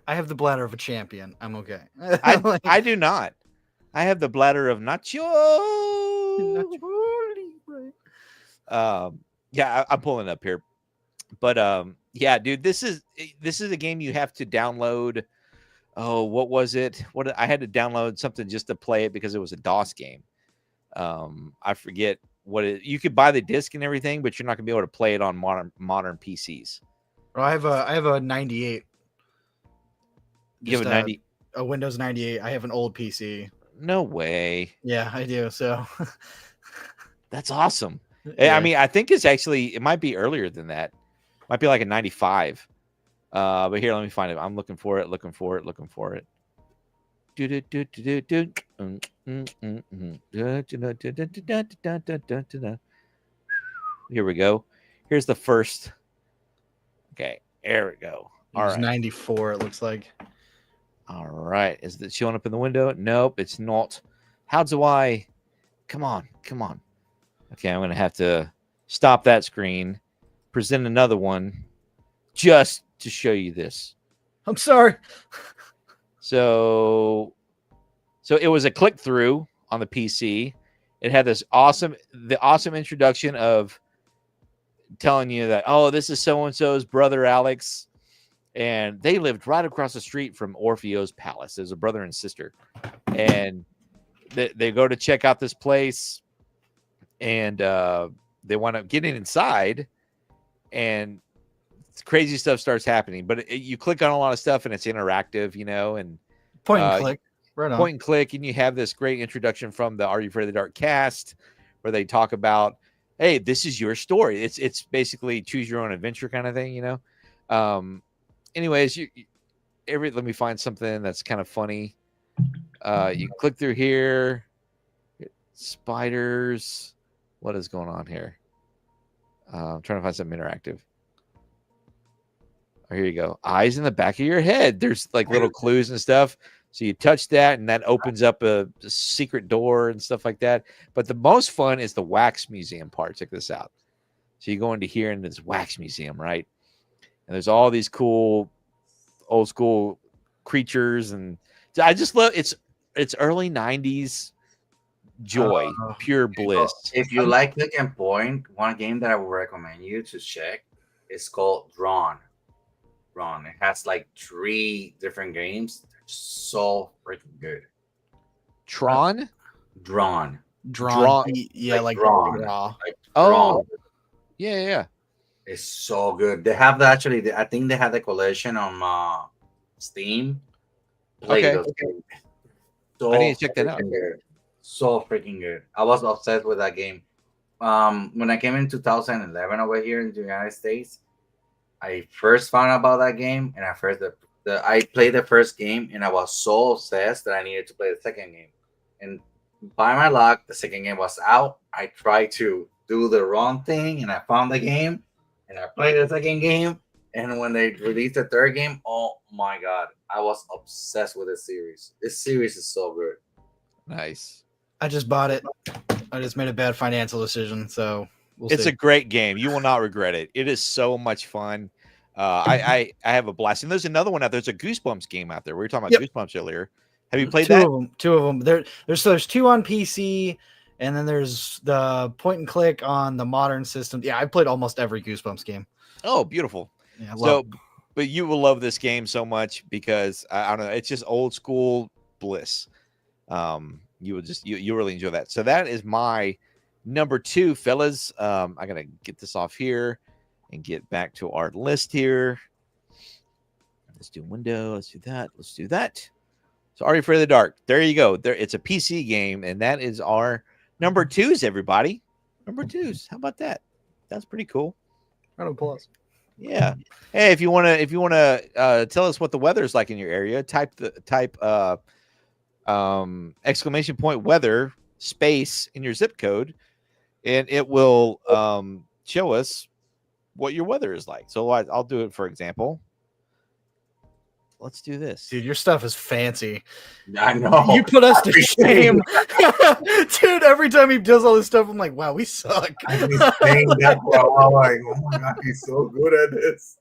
C: I have the bladder of a champion. I'm okay.
A: I do not. I have the bladder of Nacho. Yeah, I'm pulling up here, but yeah, dude, this is a game you have to download. Oh, what was it? I had to download something just to play it because it was a DOS game. I forget what it. You could buy the disc and everything, but you're not gonna be able to play it on modern PCs.
C: Well, I have a 98.
A: You have a 90.
C: A Windows 98. I have an old PC.
A: No way.
C: Yeah, I do. So
A: That's awesome.
C: yeah.
A: I mean, I think it might be earlier than that. Might be like a 95. But here, let me find it. I'm looking for it. Here we go. Here's the first. Okay, there we go.
C: It was 94, it looks like.
A: All right. Is it showing up in the window? Nope, it's not. How do I? Come on. Okay, I'm going to have to stop that screen, present another one just to show you this.
C: I'm sorry.
A: So it was a click through on the PC. It had the awesome introduction of telling you that, oh, this is so-and-so's brother, Alex. And they lived right across the street from Orpheus Palace. There's a brother and sister. And they go to check out this place. And they wind up getting inside. And crazy stuff starts happening. But you click on a lot of stuff and it's interactive, and
C: Point and click. Right on.
A: Point and click. And you have this great introduction from the Are You Afraid of the Dark cast where they talk about, hey, this is your story. It's basically choose your own adventure kind of thing, Anyways, let me find something that's kind of funny. You click through here. Spiders. What is going on here? I'm trying to find something interactive. Oh, here you go. Eyes in the back of your head. There's like little clues and stuff. So you touch that and that opens up a secret door and stuff like that. But the most fun is the wax museum part. Check this out. So you go into here and this wax museum, right? And there's all these cool old school creatures. And I just love it's early 90s joy, pure bliss.
D: If you like click and point, one game that I would recommend you to check is called Drawn. It has like 3 different games. They're so freaking good.
A: Tron?
C: Drawn. Yeah, like
D: Drawn.
C: draw.
A: Oh, yeah.
D: It's so good. They have I think they have the collection on Steam.
A: Okay.
D: So
A: I need to check that out.
D: Good. So freaking good. I was obsessed with that game. When I came in 2011 over here in the United States, I first found out about that game, and I played the first game, and I was so obsessed that I needed to play the second game. And by my luck, the second game was out. I tried to do the wrong thing, and I found the game, and I played the second game, and when they released the third game, oh my god, I was obsessed with this series. This series is so good.
A: Nice.
C: I just bought it. I just made a bad financial decision, so we'll
A: It's
C: see.
A: a great game. You will not regret it. It is so much fun. I have a blast. And there's another one out there. There's a Goosebumps game out there. We were talking about Goosebumps earlier. Have you played that?
C: Two of them. There's two on PC, and then there's the point and click on the modern system. Yeah, I played almost every Goosebumps game.
A: Oh, beautiful.
C: Yeah, I
A: So,
C: love
A: but you will love this game so much because I don't know. It's just old school bliss. You will just you really enjoy that. So that is my number 2, fellas. I gotta get this off here and get back to our list here. Let's do window. Let's do that. Let's do that. So, Are You Afraid of the Dark? There you go. There, it's a PC game, and that is our number 2s. Everybody, number 2s. How about that? That's pretty cool.
C: Round of applause.
A: Yeah. Hey, if you wanna tell us what the weather is like in your area, type exclamation point weather space in your zip code, and it will show us what your weather is like. So I'll do it for example. Let's do this.
C: Dude, your stuff is fancy.
D: I know.
C: You put us to shame. Dude, every time he does all this stuff, I'm like, wow, we suck.
D: I've been saying that for a while. Like, oh my god, he's so good at this.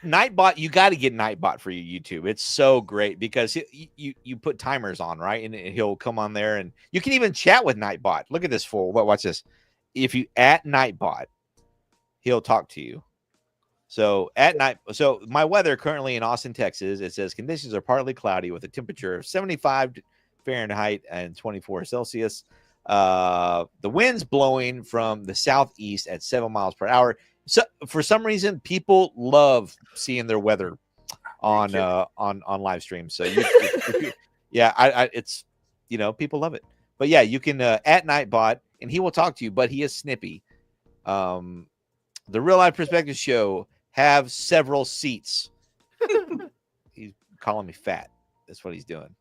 A: Nightbot, you got to get Nightbot for your YouTube. It's so great because you put timers on, right? And he'll come on there, and you can even chat with Nightbot. Look at this fool. Watch this. If you at Nightbot, he'll talk to you. So at night, so my weather currently in Austin, Texas, it says conditions are partly cloudy with a temperature of 75 Fahrenheit and 24 Celsius. The wind's blowing from the southeast at 7 miles per hour. So for some reason, people love seeing their weather on live streams. So it's people love it. But yeah, you can at Nightbot, and he will talk to you. But he is snippy. The Real Life Perspective Show have several seats. He's calling me fat. That's what he's doing.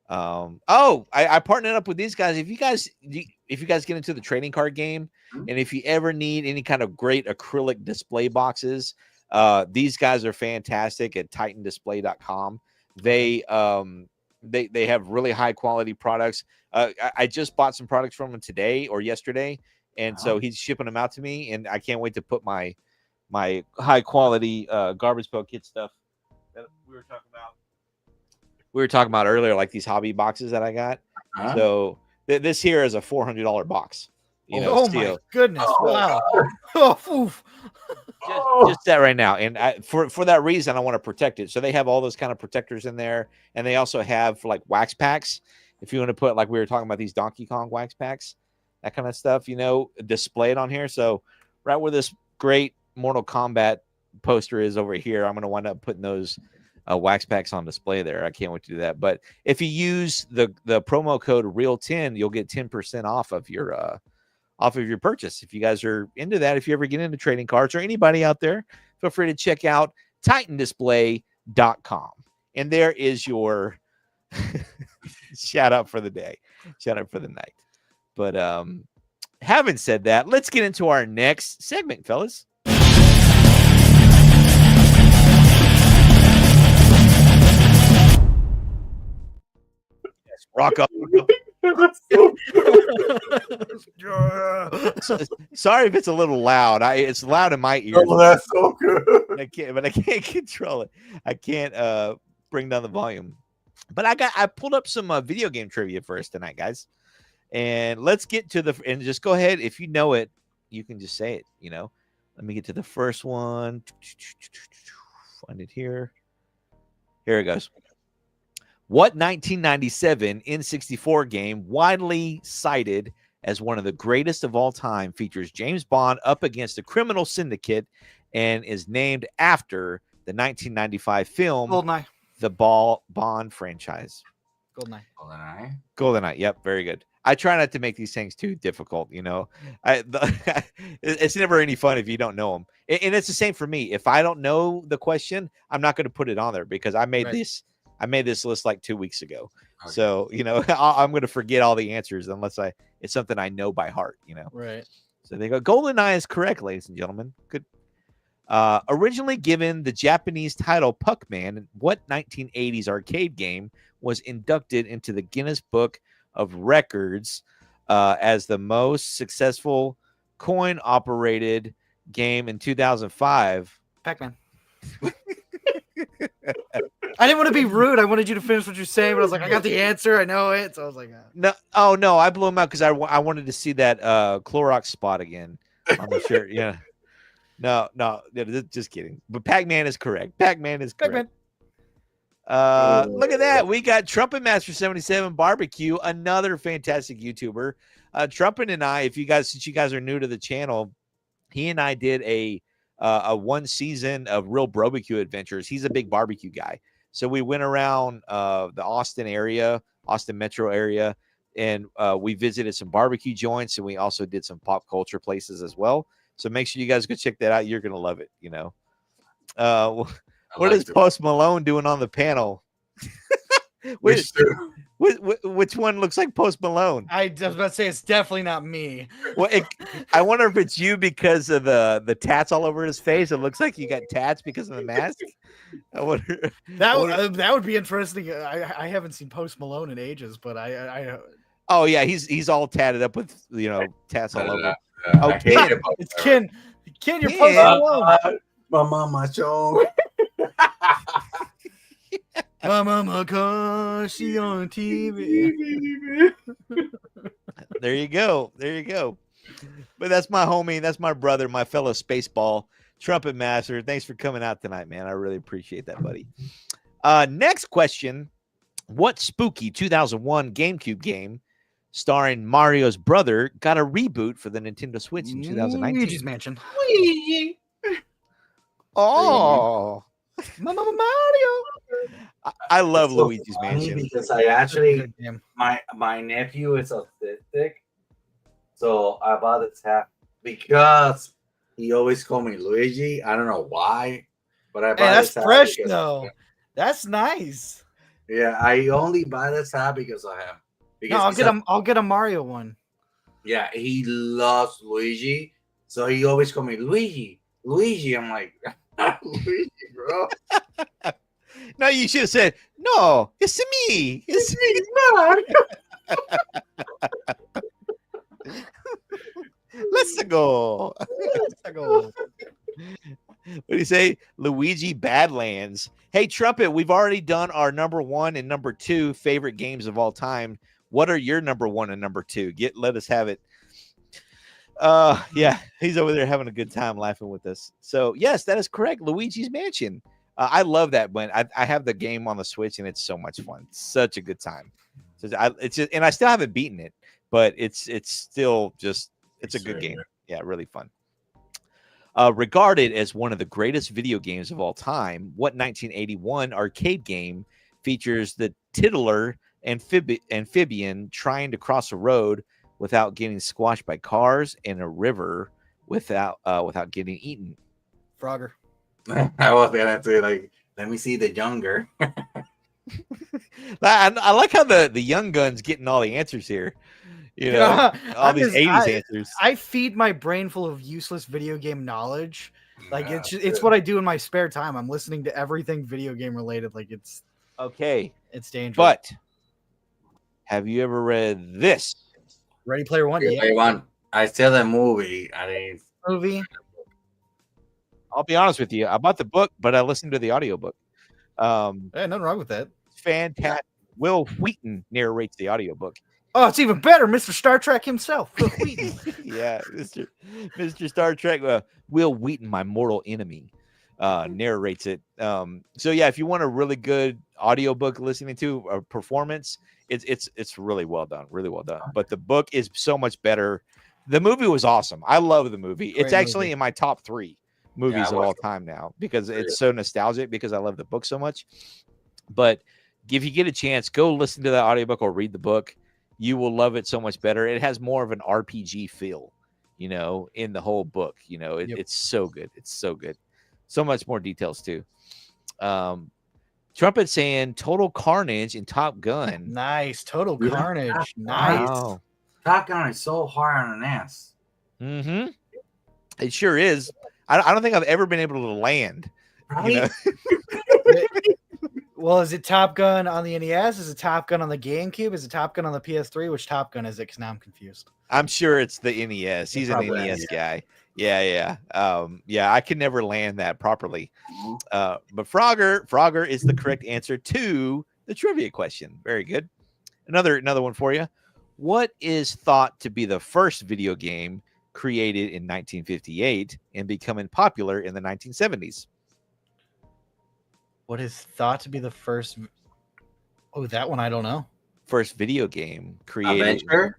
A: I partnered up with these guys. If you guys get into the trading card game, and if you ever need any kind of great acrylic display boxes, these guys are fantastic at TitanDisplay.com. They have really high quality products. I just bought some products from him today or yesterday, and so he's shipping them out to me, and I can't wait to put my high quality garbage pail kit stuff that we were talking about earlier, like these hobby boxes that I got. So this here is a $400 box.
C: My goodness! Wow.
A: Just that right now, and for that reason, I want to protect it. So they have all those kind of protectors in there, and they also have like wax packs. If you want to put, like we were talking about, these Donkey Kong wax packs, that kind of stuff, display it on here. So right where this great Mortal Kombat poster is over here, I'm going to wind up putting those wax packs on display there. I can't wait to do that. But if you use the promo code REAL10, you'll get 10% off of your purchase. If you guys are into that, if you ever get into trading cards, or anybody out there, feel free to check out TitanDisplay.com. And there is your shout out for the day, shout out for the night. But having said that, let's get into our next segment, fellas. Rock up. Sorry if it's a little loud. It's loud in my ears.
D: Oh, that's so good.
A: I can't control it. I can't bring down the volume. But I pulled up some video game trivia for us tonight, guys. And let's get to and just go ahead. If you know it, you can just say it. Let me get to the first one. Find it here. Here it goes. What 1997 N64 game, widely cited as one of the greatest of all time, features James Bond up against a criminal syndicate and is named after the 1995 film
C: GoldenEye.
A: The Bond franchise?
C: GoldenEye.
A: GoldenEye. Yep, very good. I try not to make these things too difficult. It's never any fun if you don't know them, and it's the same for me. If I don't know the question, I'm not going to put it on there because I made this list like 2 weeks ago. So, I'm going to forget all the answers unless it's something I know by heart,
C: Right.
A: So they go, GoldenEye is correct, ladies and gentlemen. Good. Originally given the Japanese title Puckman, what 1980s arcade game was inducted into the Guinness Book of Records as the most successful coin-operated game in 2005?
C: Pac-Man. I didn't want to be rude. I wanted you to finish what you're saying, but I was like, I got the answer. I know it. So I was like,
A: No, oh no, I blew him out because I wanted to see that Clorox spot again on the shirt. Yeah, no, just kidding. But Pac-Man is correct. Pac-Man is correct.
C: Pac-Man.
A: Look at that. We got Trumpet Master 77 Barbecue, another fantastic YouTuber. Trumpet and I, since you guys are new to the channel, he and I did a one season of Real Barbecue Adventures. He's a big barbecue guy. So we went around the Austin metro area, and we visited some barbecue joints, and we also did some pop culture places as well. So make sure you guys go check that out. You're going to love it, What is Post Malone doing on the panel? Which one looks like Post Malone?
C: I was about to say it's definitely not me.
A: Well, I wonder if it's you because of the tats all over his face. It looks like you got tats because of the mask. I wonder.
C: That would be interesting. I haven't seen Post Malone in ages, but I
A: Oh yeah, he's all tatted up with tats all over.
D: Okay,
C: it's Ken. Ken, you're Post Malone.
D: My mama show.
C: My mama cause she on TV.
A: There you go. But that's my homie. That's my brother, my fellow Spaceball Trumpet Master. Thanks for coming out tonight, man. I really appreciate that, buddy. Next question. What spooky 2001 GameCube game starring Mario's brother got a reboot for the Nintendo Switch in 2019?
C: Luigi's Mansion.
A: Oh,
C: Mama Mario.
A: I love
D: So
A: Luigi's
D: funny
A: Mansion.
D: because I actually
C: Good game.
D: my nephew is autistic, so I bought this hat because he always called me Luigi. I don't know why, but I bought
C: Hey, that's
D: this hat
C: fresh
D: because-
C: though. That's nice.
D: Yeah, I only buy this hat because of him. Because
C: No, I'll get a Mario one.
D: Yeah, he loves Luigi, so he always called me Luigi. I'm like, Luigi, bro.
A: No, you should have said, no, it's me. It's me. Let's go. What do you say? Luigi Badlands. Hey, Trumpet, we've already done our number 1 and number 2 favorite games of all time. What are your number 1 and number 2? Let us have it. Yeah, he's over there having a good time laughing with us. So, yes, that is correct. Luigi's Mansion. I love that when I have the game on the Switch, and it's so much fun. Such a good time. So and I still haven't beaten it, but it's still just it's a good game. Yeah, really fun. Regarded as one of the greatest video games of all time, what 1981 arcade game features the titular amphibian trying to cross a road without getting squashed by cars in a river without getting eaten?
C: Frogger.
D: I was gonna say, like, let me see the younger.
A: I like how the young guns getting all the answers here. All these 80s answers.
C: I feed my brain full of useless video game knowledge. Like it's what I do in my spare time. I'm listening to everything video game related. Like it's
A: Okay,
C: it's dangerous.
A: but have you ever read this?
C: Ready Player One,
D: I saw the movie. I mean,
C: movie.
A: I'll be honest with you. I bought the book, but I listened to the audiobook.
C: Hey, nothing wrong with that.
A: Fantastic. Will Wheaton narrates the audiobook.
C: Oh, it's even better, Mr. Star Trek himself. Will Wheaton.
A: Yeah, Mr. Star Trek. Will Wheaton, my mortal enemy, narrates it. So yeah, if you want a really good audiobook listening to a performance, it's really well done, But the book is so much better. The movie was awesome. I love the movie.
C: Great
A: It's actually
C: movie.
A: in my top 3 movies of
D: watched
A: all
D: it.
A: time now because it's so nostalgic because I love the book so much. But if you get a chance, go listen to the audiobook or read the book. You will love it so much better. It has more of an RPG feel, in the whole book. It's so good. It's so good. So much more details too. Trumpet saying Total Carnage in Top Gun.
C: Nice. Total
D: Yeah.
C: Carnage. Nice.
A: Wow.
D: Top Gun is so hard on an ass.
A: Mm-hmm. It sure is. I don't think I've ever been able to land.
D: Right?
A: You know?
C: Well, is it Top Gun on the NES? Is it Top Gun on the GameCube? Is it Top Gun on the PS3? Which Top Gun is it? Because now I'm confused.
A: I'm sure it's the NES. He's an
D: Probably,
A: NES guy. Yeah. Yeah, I can never land that properly. But Frogger is the correct answer to the trivia question. Very good. Another one for you. What is thought to be the first video game created in 1958 and becoming popular in the 1970s?
C: What is thought to be the first? Oh, that one I don't know.
A: First video game created.
D: Adventure?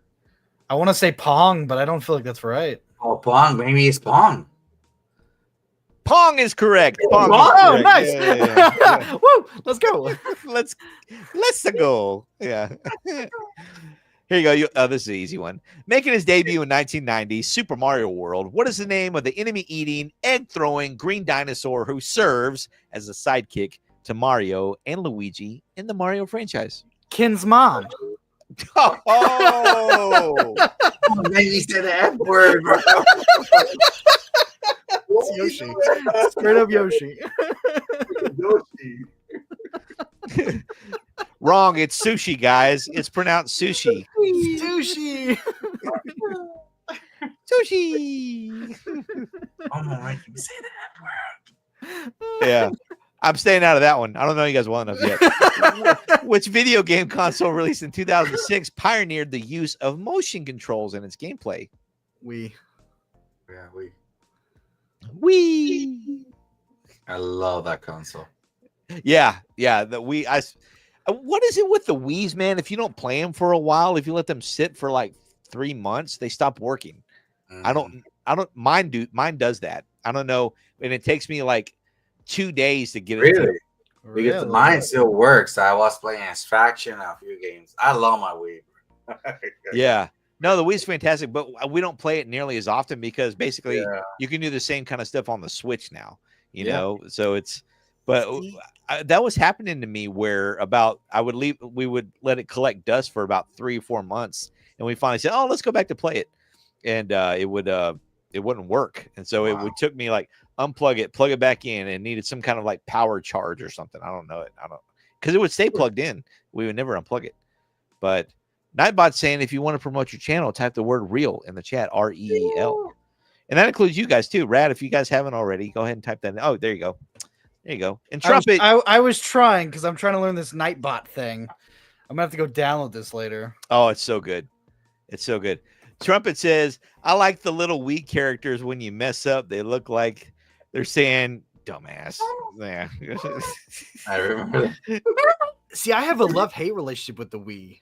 C: I want to say Pong, but I don't feel like that's right.
D: Oh, Pong. Maybe it's Pong.
A: Pong is correct. Pong is
C: Oh,
A: correct.
C: nice!
A: Yeah.
C: Woo! Let's go.
A: let's go. Yeah. Here you go. This is an easy one. Making his debut in 1990, Super Mario World. What is the name of the enemy-eating, egg-throwing green dinosaur who serves as a sidekick to Mario and Luigi in the Mario franchise?
C: Kin's mom.
A: Oh,
D: Maybe you said the F word, bro.
C: It's Yoshi. Straight up Yoshi.
A: wrong. It's sushi, guys. It's pronounced sushi.
C: Sushi.
A: Sushi.
D: I'm gonna make you say that word.
A: Yeah. I'm staying out of that one. I don't know you guys well enough yet. Which video game console released in 2006 pioneered the use of motion controls in its gameplay?
C: We.
D: Yeah,
A: Wii.
D: I love that console.
A: Yeah. What is it with the Wii's, man? If you don't play them for a while, if you let them sit for like 3 months, they stop working. Mine does that. I don't know. And it takes me like 2 days to get it.
D: Really? Because mine still works. I was playing Extraction and a few games. I love my Wii.
A: Yeah. No, the Wii's fantastic, but we don't play it nearly as often because basically you can do the same kind of stuff on the Switch now, you know? So it's, but that was happening to me where we would let it collect dust for about 3 or 4 months. And we finally said, oh, let's go back to play it. And it wouldn't work. And so it took me like unplug it, plug it back in, and needed some kind of like power charge or something. I don't know because it would stay plugged in. We would never unplug it. But Nightbot's saying if you want to promote your channel, type the word real in the chat, REEL. And that includes you guys too. Rad, if you guys haven't already, go ahead and type that in. Oh, there you go. There you go. And Trumpet.
C: I was trying because I'm trying to learn this Nightbot thing. I'm gonna have to go download this later.
A: Oh, it's so good. It's so good. Trumpet says, I like the little Wii characters when you mess up. They look like they're saying dumbass. Yeah.
D: I remember that.
C: See, I have a love-hate relationship with the Wii.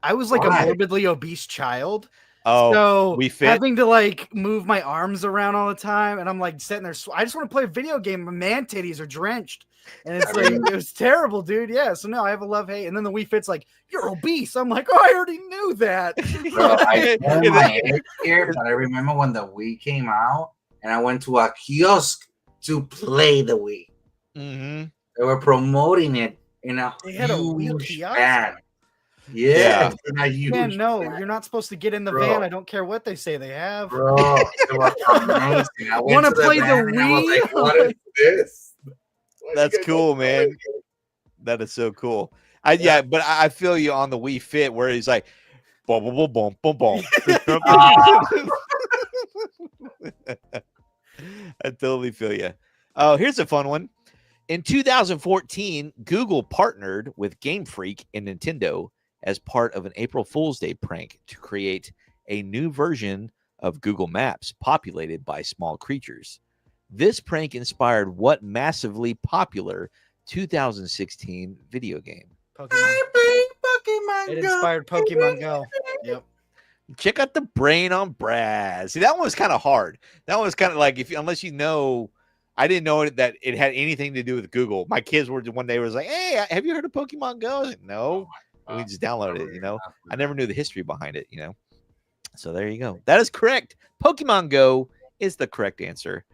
C: I was like
D: Why?
C: a morbidly obese child.
A: Oh,
C: So
A: Wii Fit?
C: having to like move my arms around all the time, and I'm like sitting there. I just want to play a video game. My man titties are drenched, and it's like it was terrible, dude. Yeah. So no, I have a love-hate, and then the Wii Fit's like, you're obese. I'm like, oh, I already knew that.
D: Bro, I know my age here, but I remember when the Wii came out and I went to a kiosk to play the Wii.
A: Mm-hmm.
D: They were promoting it in a
C: They had a Wii
D: huge
C: kiosk?
D: van. Yeah, in a huge
C: Man, no,
D: van.
C: you're not supposed to get in the
D: Bro.
C: van. I don't care what they say they have.
D: Bro, it was amazing. I went
C: Wanna
D: to the
C: play the
D: van and I was
C: Wii?
D: like, what is this? Why
A: That's
D: you guys
A: cool,
D: don't play
A: man.
D: it?
A: That is so cool. But I feel you on the Wii Fit where he's like, boom, boom, boom, boom, boom, boom. I totally feel you. Oh, here's a fun one. In 2014, Google partnered with Game Freak and Nintendo as part of an April Fool's Day prank to create a new version of Google Maps populated by small creatures. This prank inspired what massively popular 2016 video game?
C: Pokemon.
D: Pokemon
C: It
D: Go.
C: inspired Pokemon Go. Yep.
A: Check out the brain on Brad. See, that one was kind of hard. That one was kind of like unless you know, I didn't know that it had anything to do with Google. My kids were one day was like, "Hey, have you heard of Pokemon Go?" I was like, "No." We just downloaded it. I never knew the history behind it. So there you go. That is correct. Pokemon Go is the correct answer.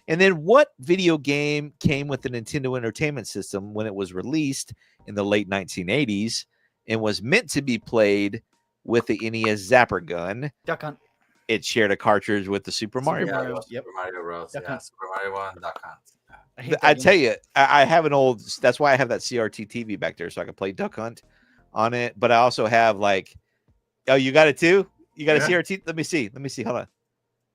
A: And then what video game came with the Nintendo Entertainment System when it was released in the late 1980s and was meant to be played with the NES Zapper gun?
C: Duck Hunt.
A: It shared a cartridge with the Super Mario.
D: Yeah,
C: Mario,
D: Super
C: yep.
D: Mario Bros.
C: Duck
D: Yeah,
C: Hunt.
D: Super Mario 1, Duck Hunt.
C: I, hate
A: I
C: that
A: tell
C: game.
A: you, I have an old. That's why I have that CRT TV back there, so I can play Duck Hunt on it. But I also have like, oh, you got it too? You got a
D: Yeah.
A: CRT? Let me see. Hold on.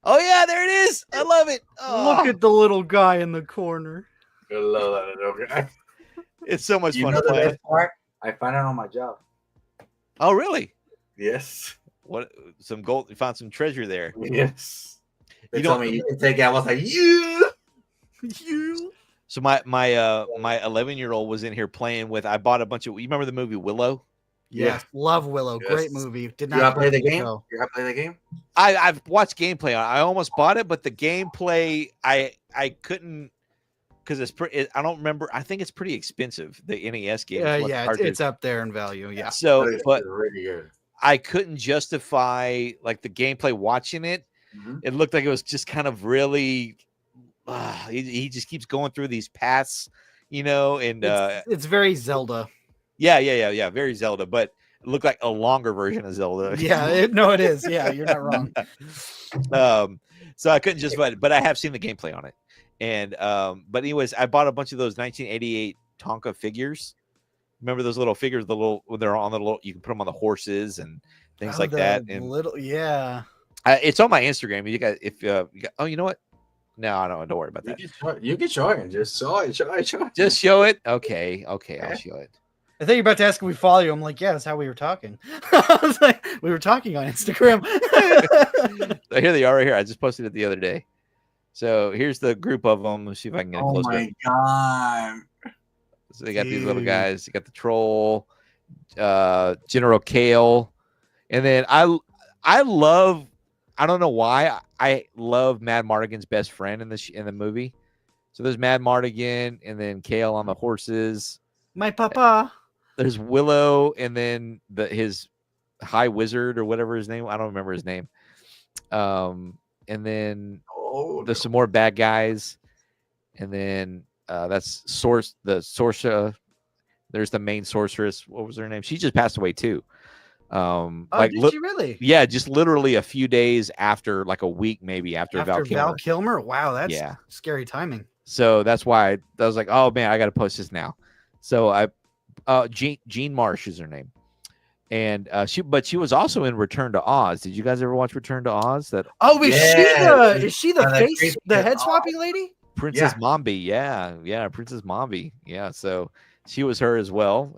A: Oh yeah, there it is. I love it. Oh,
C: Look at the little guy in the corner.
D: I love that little guy.
A: it's so much
D: You
A: fun
D: know
A: to
D: the
A: play.
D: best part? I found it on my job.
A: Oh really?
D: Yes.
A: What? Some gold? You found some treasure there.
D: Yes. They
A: You
D: told
A: don't-
D: me you can take it. I was like, you.
C: You.
A: So my 11-year-old was in here playing with. I bought a bunch of. You remember the movie Willow?
C: Yes, love Willow. Great
D: Yes.
C: movie. Did
D: You
C: not
D: gotta play the
C: get to
D: game?
C: go.
D: You gotta play the game?
A: I've watched gameplay on it. I almost bought it, but the gameplay I couldn't because it's pretty. I don't remember. I think it's pretty expensive. The NES game.
C: Yeah,
A: is what the
C: yeah,
A: cartridge-
C: it's up there in value. Yeah.
A: So,
D: it's
A: but
D: really good.
A: I couldn't justify like the gameplay watching it.
D: Mhm.
A: It looked like it was just kind of really. He just keeps going through these paths, you know, and
C: It's very Zelda.
A: yeah, very Zelda, but it looked like a longer version of Zelda.
C: Yeah, it is. Yeah, you're not wrong.
A: So I couldn't just but I have seen the gameplay on it. And but anyways, I bought a bunch of those 1988 Tonka figures. Remember those little figures, the little when they're on the little you can put them on the horses and things
C: Oh,
A: like
C: the
A: that. And
C: little, yeah.
A: it's on my Instagram. You guys, if you got, oh, you know what? No, don't worry about that.
D: You can show it. Just show it.
A: Just show it. Okay, I'll show it.
C: I thought you were about to ask if we follow you. I'm like, yeah, that's how we were talking. I was like, we were talking on Instagram.
A: So here they are right here. I just posted it the other day. So here's the group of them. Let's see if I can get a
D: Oh
A: close up.
D: my god.
A: So they got these little
C: Dude.
A: guys. You got the troll, General Kale, and then I love. I don't know why I love Mad Mardigan's best friend in the movie. So there's Mad Mardigan, and then Kale on the horses.
C: My papa.
A: There's Willow, and then his High Wizard or whatever his name. I don't remember his name. And then
D: Oh,
A: there's some more bad guys, and then that's the Sorcerer. There's the main sorceress. What was her name? She just passed away too.
C: Oh, did she really?
A: Yeah, just literally a few days after, like a week maybe after Val Kilmer.
C: Val Kilmer? Wow, that's
A: Yeah.
C: scary timing.
A: So that's why I was like, oh man, I got to post this now. So Jean Marsh is her name, and she was also in Return to Oz. Did you guys ever watch Return to Oz? That
C: Oh,
D: Yeah.
C: is she the
D: And that
C: face,
D: creepy
C: the head
D: kid.
C: swapping lady?
A: Princess
D: Yeah.
A: Mombi, yeah, Princess Mombi, yeah. So she was her as well,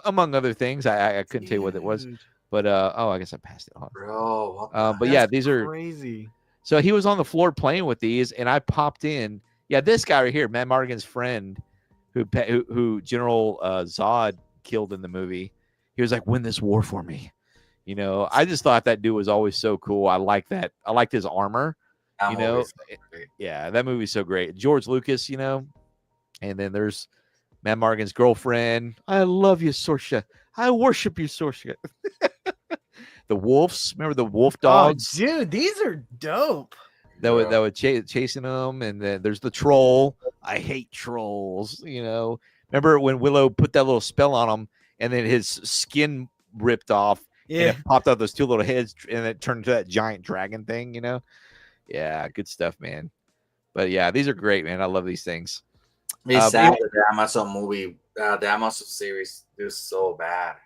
A: among other things. I couldn't tell you what it was,
C: Dude,
A: but I guess I passed it on.
D: bro. What the
A: But yeah,
C: that's
A: these are.
C: crazy.
A: So he was on the floor playing with these, and I popped in. Yeah, this guy right here, Matt Mardigan's friend, who General Zod killed in the movie. He was like, "Win this war for me." You know, I just thought that dude was always so cool. I like that. I liked his armor.
D: that
A: you know,
D: movie's so great.
A: Yeah, that movie's so great. George Lucas, you know, and then there's Matt Mardigan's girlfriend. I love you, Sorcia. I worship you, Sorcia. The wolves, remember the wolf dogs?
C: Oh, dude, these are dope.
A: that would chasing them, and then there's the troll. I hate trolls. You know, remember when Willow put that little spell on him, and then his skin ripped off,
C: Yeah.
A: and it popped out those two little heads, and it turned into that giant dragon thing. You know, yeah, good stuff, man. But yeah, these are great, man. I love these things.
D: It's
A: but
D: sad that the Amazon movie, the Amazon series, is so bad.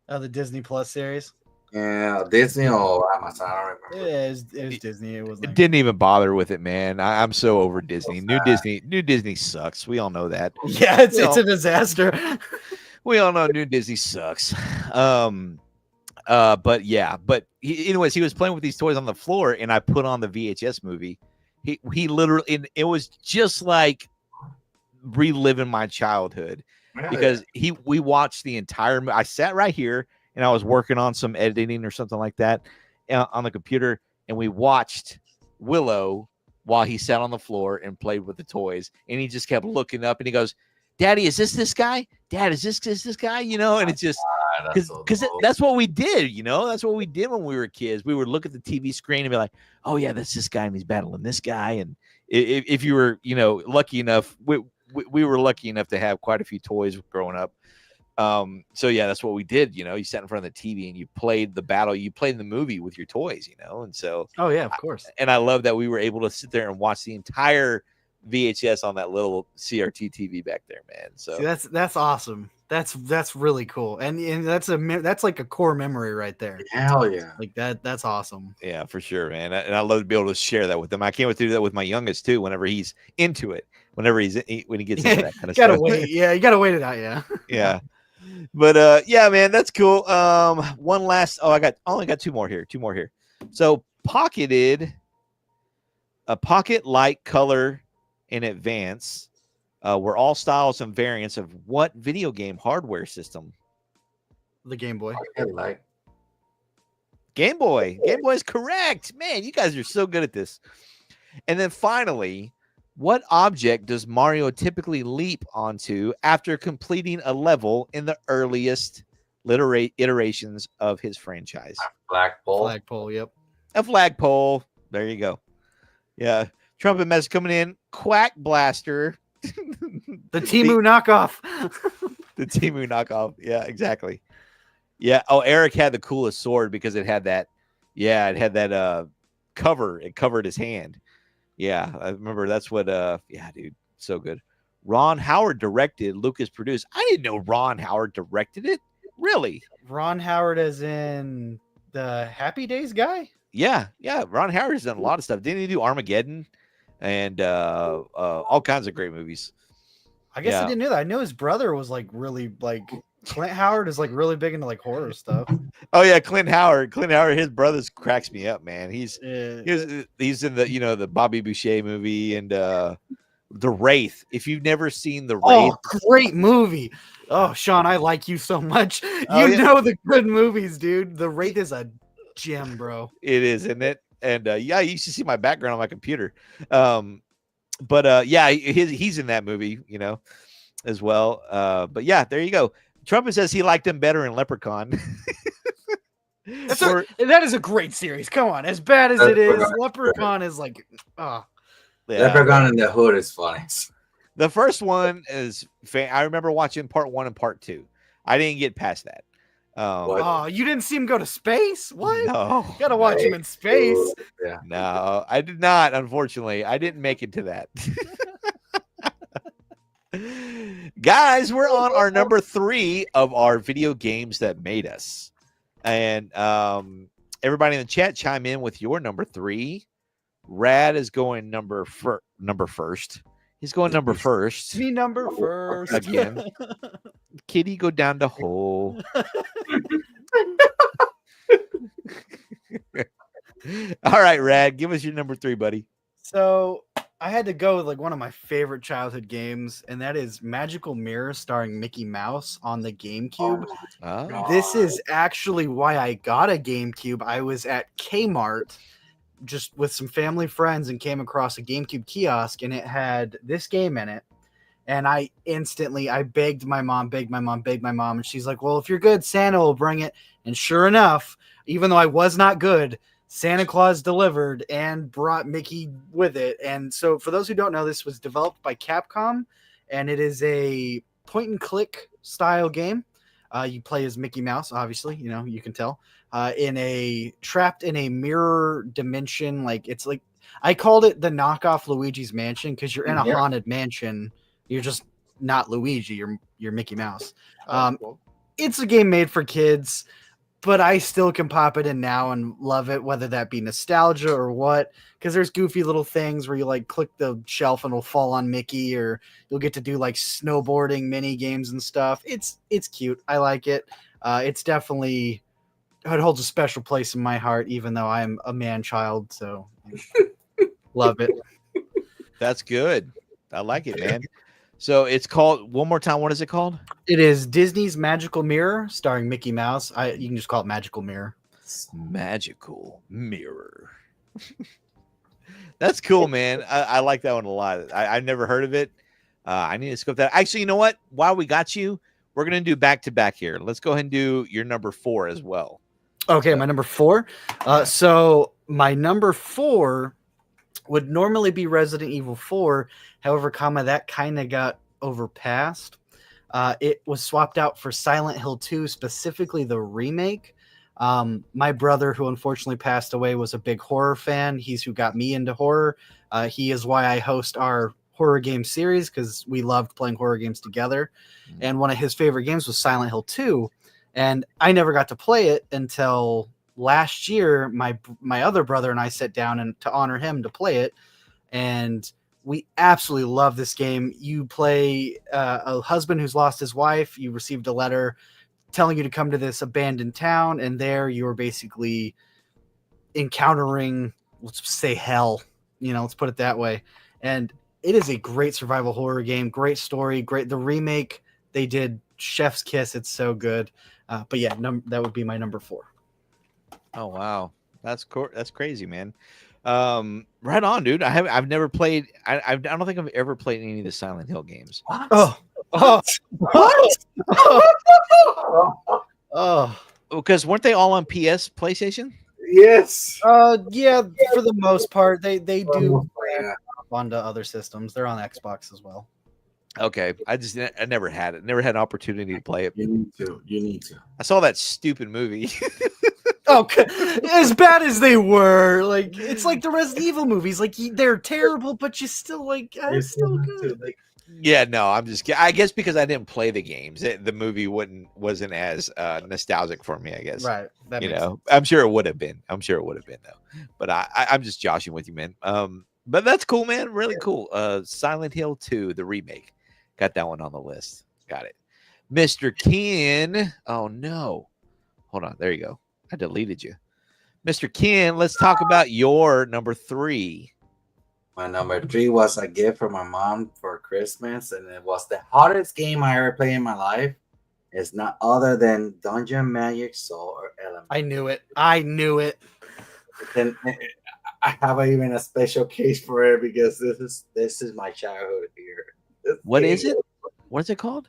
C: Oh, the Disney Plus series.
D: Yeah, Disney or Amazon, I don't remember.
C: Yeah, it was Disney. It was
A: It
C: like,
A: didn't even bother with it, man. I'm so over Disney.
D: sad.
A: New Disney sucks. We all know that.
C: yeah, it's
A: You know.
C: a disaster.
A: We all know New Disney sucks. But yeah, anyways, he was playing with these toys on the floor, and I put on the VHS movie. He literally, and it was just like reliving my childhood because we watched the entire. I sat right here, and I was working on some editing or something like that on the computer, and we watched Willow while he sat on the floor and played with the toys, and he just kept looking up, and he goes, "Daddy, is this guy? Dad, is this guy?" You know, and it's just. Because that's what we did, you know. That's what we did when we were kids. We would look at the TV screen and be like, "Oh yeah, that's this guy, and he's battling this guy," and if you were, lucky enough, we were lucky enough to have quite a few toys growing up. So yeah, that's what we did. You sat in front of the TV and you played the battle, you played the movie with your toys, and so,
C: Oh yeah, of course.
A: and I love that we were able to sit there and watch the entire VHS on that little CRT TV back there, man. So
C: See, that's awesome. That's really cool, and that's like a core memory right there.
D: Hell yeah.
C: Like that's awesome.
A: yeah, for sure, man. And I love to be able to share that with them. I can't wait to do that with my youngest too. Whenever he's into it, when he gets into that kind of
C: Gotta
A: stuff.
C: wait. Yeah, you gotta wait it out. Yeah.
A: Yeah. But yeah, man, that's cool. One last. Oh, I only got two more here. So pocketed, a pocket light color in advance, were all styles and variants of what video game hardware system?
C: The Game Boy.
D: Like,
A: Game Boy. Game Boy is correct. Man, you guys are so good at this. And then finally, what object does Mario typically leap onto after completing a level in the earliest iterations of his franchise?
D: flagpole.
C: Flagpole. Yep.
A: A flagpole. There you go. Yeah. Trumpet message coming in. Quack Blaster.
C: The Temu knockoff.
A: The Temu knockoff. Yeah, exactly. Yeah. Oh, Eric had the coolest sword because it had that. Yeah, it had that cover. It covered his hand. Yeah, I remember that's what. Yeah, dude, so good. Ron Howard directed. Lucas produced. I didn't know Ron Howard directed it. Really?
C: Ron Howard, as in the Happy Days guy.
A: Yeah. Ron Howard has done a lot of stuff. Didn't he do Armageddon and all kinds of great movies?
C: I guess
A: Yeah.
C: I didn't know that. I know his brother was like really like Clint Howard is like really big into like horror stuff.
A: Oh yeah, Clint Howard. His brothers cracks me up, man. He's in the the Bobby Boucher movie and The Wraith. If you've never seen The Wraith,
C: Oh, great movie. Oh, Sean, I like you so much.
A: Oh,
C: You
A: yeah.
C: know the good movies, dude. The Wraith is a gem, bro.
A: it is, isn't it? And yeah, you should see my background on my computer. But yeah, he's in that movie, as well. But yeah, there you go. Trumpet says he liked him better in Leprechaun. Or-
C: That is a great series. Come on, as bad as it is, Leprechaun is like,
A: yeah.
D: Leprechaun in the Hood is funny.
A: The first one is I remember watching part 1 and part 2. I didn't get past that.
D: What?
C: oh, you didn't see him go to space? What?
A: No,
C: You gotta watch him in space.
A: no, I did not. Unfortunately, I didn't make it to that. Guys, we're on our number 3 of our video games that made us, and everybody in the chat chime in with your number 3. Rad is going number first. He's going number first
C: Me number first.
A: again. Kitty, go down the hole. All right, Rad, give us your number 3, buddy.
C: So I had to go with like one of my favorite childhood games, and that is Magical Mirror starring Mickey Mouse on the GameCube.
A: Oh,
C: This is actually why I got a GameCube. I was at Kmart just with some family friends and came across a GameCube kiosk, and it had this game in it. And I begged my mom, and she's like, well, if you're good, Santa will bring it. And sure enough, even though I was not good, Santa Claus delivered and brought Mickey with it. And so for those who don't know, this was developed by Capcom, and it is a point and click style game. You play as Mickey Mouse, obviously, you can tell, trapped in a mirror dimension. Like it's like, I called it the knockoff Luigi's Mansion because you're in a haunted mansion. You're just not Luigi. You're Mickey Mouse.
A: cool.
C: It's a game made for kids, but I still can pop it in now and love it, whether that be nostalgia or what. Because there's goofy little things where you like click the shelf and it'll fall on Mickey, or you'll get to do like snowboarding mini games and stuff. It's cute. I like it. It's definitely, it holds a special place in my heart, even though I'm a man child. So love it.
A: That's good. I like it, man. So it's called, one more time, what is it called?
C: It is Disney's Magical Mirror starring Mickey Mouse. You can just call it Magical Mirror.
A: Magical Mirror. That's cool, man. I like that one a lot. I've never heard of it. I need to scope that. Actually, you know what? While we got you, we're going to do back to back here. Let's go ahead and do your number 4 as well.
C: Okay, my number 4. So my number 4 would normally be Resident Evil 4. However, that kind of got overpassed. It was swapped out for Silent Hill 2, specifically the remake. My brother, who unfortunately passed away, was a big horror fan. He's who got me into horror. He is why I host our horror game series, because we loved playing horror games together. And one of his favorite games was Silent Hill 2. And I never got to play it until last year. My other brother and I sat down and to honor him to play it. And we absolutely love this game. You play a husband who's lost his wife. You received a letter telling you to come to this abandoned town, and there you're basically encountering, let's say, hell. Let's put it that way. And it is a great survival horror game. Great story. Great. The remake, they did chef's kiss. It's so good. But yeah, that would be my number 4.
A: Oh wow, that's crazy, man. Right on, dude. I've never played. I don't think I've ever played any of the Silent Hill games.
C: Oh,
A: Because weren't they all on PlayStation?
D: Yes.
C: Yeah, for the most part, they do
D: Yeah.
C: onto other systems. They're on Xbox as well.
A: Okay, I never had it. Never had an opportunity to play it.
D: You need to.
A: I saw that stupid movie.
C: Oh, as bad as they were, like it's like the Resident Evil movies. Like they're terrible, but you still like it's still good.
A: Yeah, no, I'm just kidding. I guess because I didn't play the games, the movie wasn't as nostalgic for me, I guess.
C: Right. That makes sense.
A: I'm sure it would have been. Though. But I'm just joshing with you, man. But that's cool, man. Really cool. Silent Hill 2, the remake. Got that one on the list. Got it. Mr. Ken. Oh no. Hold on. There you go. I deleted you. Mr. Ken, let's talk about your number 3.
D: My number 3 was a gift from my mom for Christmas, and it was the hardest game I ever played in my life. It's not other than Dungeon Magic Soul or Element.
C: I knew it.
D: And I have even a special case for it because this is my childhood here.
A: What is it? What is it called?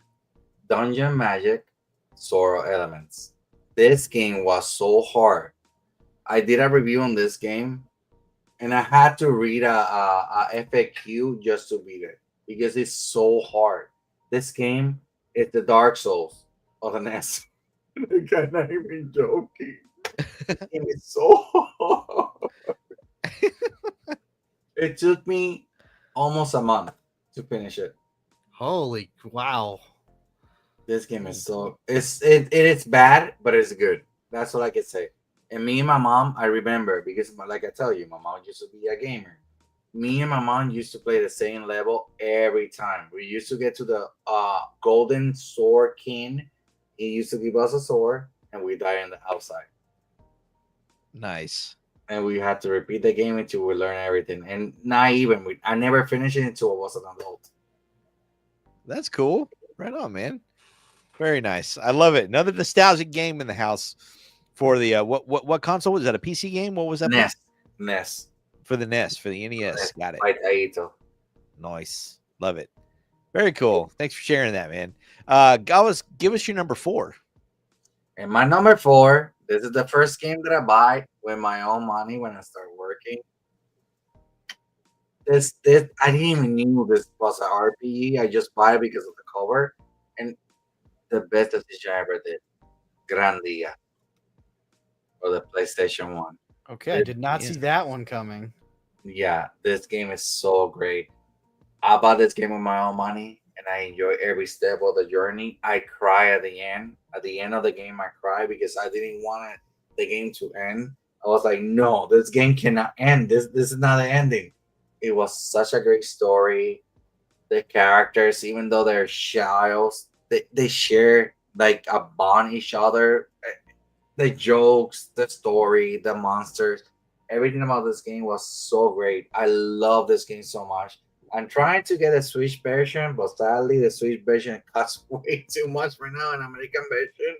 D: Dungeon Magic Soul Elements. This game was so hard. I did a review on this game, and I had to read a FAQ just to beat it because it's so hard. This game is the Dark Souls of the NES. I'm not even joking. This game is so hard. It took me almost a month to finish it.
C: Holy wow.
D: This game is it is bad, but it's good. That's all I can say. And me and my mom, I remember because, like I tell you, my mom used to be a gamer. Me and my mom used to play the same level every time. We used to get to the Golden Sword King. He used to give us a sword, and we die on the outside.
A: Nice.
D: And we had to repeat the game until we learn everything. And not even I never finished it until I was an adult.
A: That's cool. Right on, man. Very nice. I love it. Another nostalgic game in the house for the what console was that? A PC game? What was that?
D: NES.
A: For the NES, for the NES. Got it.
D: By Taito.
A: Nice. Love it. Very cool. Thanks for sharing that, man. Give us your number 4.
D: And my number 4, this is the first game that I buy with my own money when I start working. This I didn't even knew this was an RPG. I just buy it because of the cover. And the best decision I ever did. Grandia. For the PlayStation 1.
C: Okay, I did not see that one coming.
D: Yeah, this game is so great. I bought this game with my own money, and I enjoy every step of the journey. I cry at the end. At the end of the game, I cry because I didn't want the game to end. I was like, no, this game cannot end. This is not the ending. It was such a great story. The characters, even though they're childs, they share like a bond each other. The jokes, the story, the monsters, everything about this game was so great. I love this game so much. I'm trying to get a Switch version, but sadly the Switch version costs way too much right now, an American version.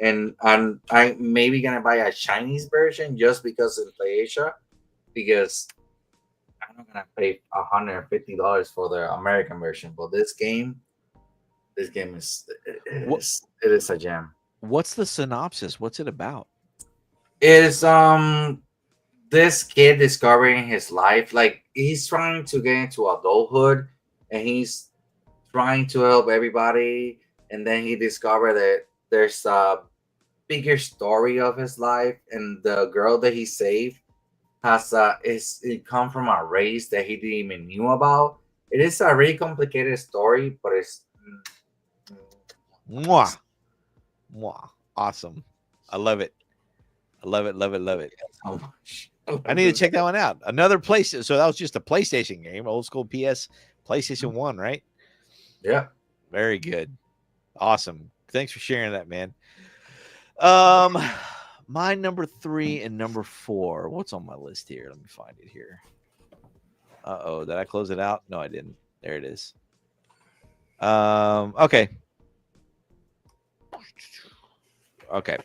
D: And I'm maybe gonna buy a Chinese version just because of Asia, because I'm not gonna pay $150 for the American version. But this game is it is a gem.
A: What's the synopsis? What's it about?
D: It is this kid discovering his life. Like he's trying to get into adulthood, and he's trying to help everybody, and then he discovered that there's a bigger story of his life, and the girl that he saved has it come from a race that he didn't even knew about. It is a really complicated story, but it's
A: Mwah. Mwah. Awesome. I love it. I love it. Love it. Love it.
D: so much.
A: I need to check that one out. Another place. So that was just a PlayStation game, old school PS, PlayStation 1, right?
D: Yeah.
A: Very good. Awesome. Thanks for sharing that, man. My number 3 and number 4. What's on my list here? Let me find it here. Uh-oh, did I close it out? No, I didn't. There it is. Okay. Okay.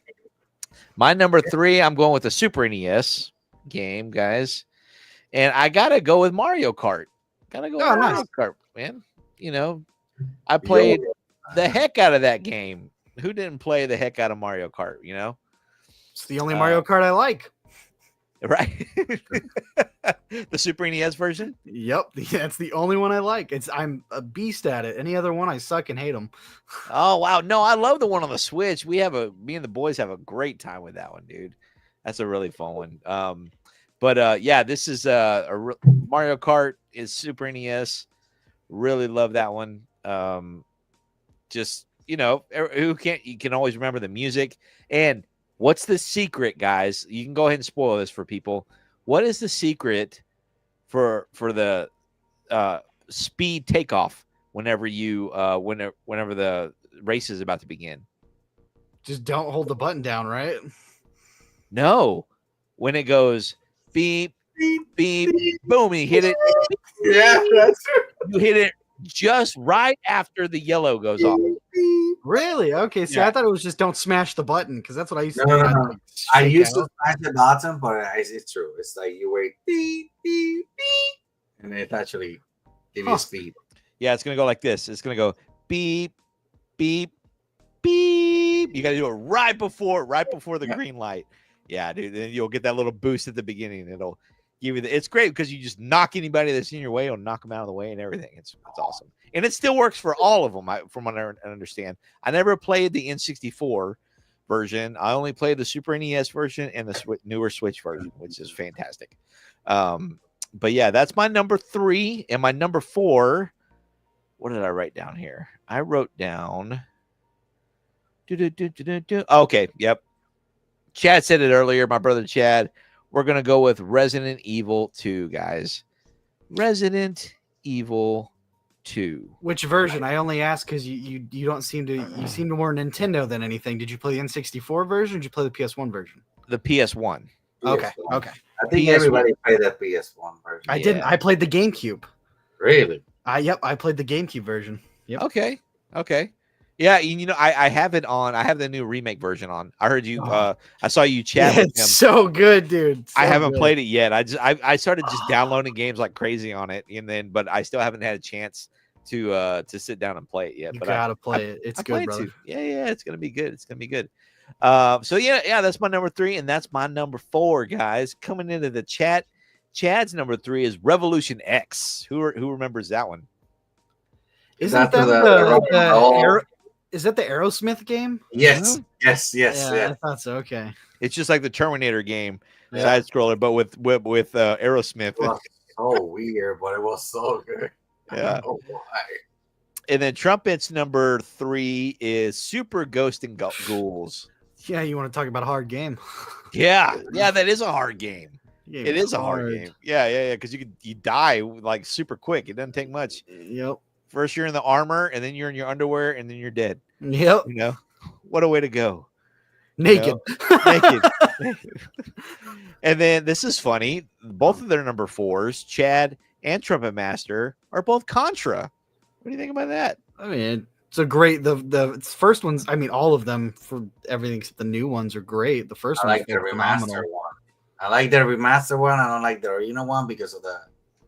A: My number 3, I'm going with the Super NES game, guys. And I gotta go with Mario Kart. Gotta go with Mario Kart, man. You know, I played the heck out of that game. Who didn't play the heck out of Mario Kart, you know?
C: It's the only Mario Kart I like.
A: Right? The Super NES version?
C: Yep, that's the only one I like. I'm a beast at it. Any other one, I suck and hate them.
A: Oh wow, no, I love the one on the Switch. Me and the boys have a great time with that one, dude. That's a really fun one. But yeah, this is Mario Kart is Super NES. Really love that one. Just you can always remember the music. And what's the secret, guys? You can go ahead and spoil this for people. What is the secret for the speed takeoff whenever the race is about to begin?
C: Just don't hold the button down, right?
A: No, when it goes beep beep beep, boom, you hit it.
D: Yeah, that's
A: You hit it just right after the yellow goes off.
C: Really? Okay. See,
A: Yeah.
C: I thought it was just don't smash the button because that's what I used to
D: No,
C: do.
D: no,
C: I'd,
D: no.
C: like,
D: I
C: shake
D: used
C: out.
D: to smash the button, but it's true. It's like you wait beep beep beep, and it actually give you speed.
A: Yeah, it's gonna go like this. It's gonna go beep beep beep. You got to do it right before the green light. Yeah, dude. Then you'll get that little boost at the beginning. It'll give you it's great because you just knock anybody that's in your way, or knock them out of the way and everything. It's awesome. And it still works for all of them, from what I understand. I never played the N64 version. I only played the Super NES version and the newer Switch version, which is fantastic. But yeah, that's my number 3. And my number 4, what did I write down here? I wrote down. Okay, yep. Chad said it earlier, my brother Chad. We're going to go with Resident Evil 2, guys. Resident Evil 2.
C: Which version? I only ask because you don't seem to more Nintendo than anything. Did you play the N64 version or did you play the PS1 version?
A: The PS1.
C: Okay.
D: PS1.
C: Okay.
D: I think
A: PS1.
D: everybody played that PS1 version.
C: I didn't. I played the GameCube.
D: Really?
C: Yep, I played the GameCube version. Yep.
A: Okay. Yeah, I have it on. I have the new remake version on. I heard you. I saw you chat with him.
C: It's so good, dude.
A: I haven't played it yet. I started just downloading games like crazy on it, but I still haven't had a chance to sit down and play it yet.
C: You
A: But
C: gotta play it. It's
A: I
C: good,
A: plan
C: brother.
A: to. Yeah, it's gonna be good. It's gonna be good. So yeah, that's my number 3, and that's my number 4, guys. Coming into the chat, Chad's number 3 is Revolution X. Who remembers that one?
C: Isn't
D: That's
C: that is that the Aerosmith game?
D: Yes, yes.
C: I thought so. Okay.
A: It's just like the Terminator game,
C: Yeah.
A: side scroller, but with Aerosmith.
D: It was so weird, but it was so good.
A: Yeah.
D: I don't know why.
A: And then Trumpet's number 3 is Super Ghost and Ghouls.
C: Yeah, you want to talk about a hard game?
A: Yeah, that is a hard game.
C: Game
A: It is a hard game. Yeah, because you die like super quick. It doesn't take much.
C: Yep.
A: First you're in the armor, and then you're in your underwear, and then you're dead.
C: Yep.
A: You know, what a way to go.
C: Naked.
A: Naked. And then this is funny. Both of their number 4s, Chad and Trumpet Master, are both Contra. What do you think about that?
C: I mean, it's a great. The first ones. I mean, all of them for everything except the new ones are great. The first
D: I
C: one,
D: like the remaster one. I like the remaster one. I don't like the original one because of the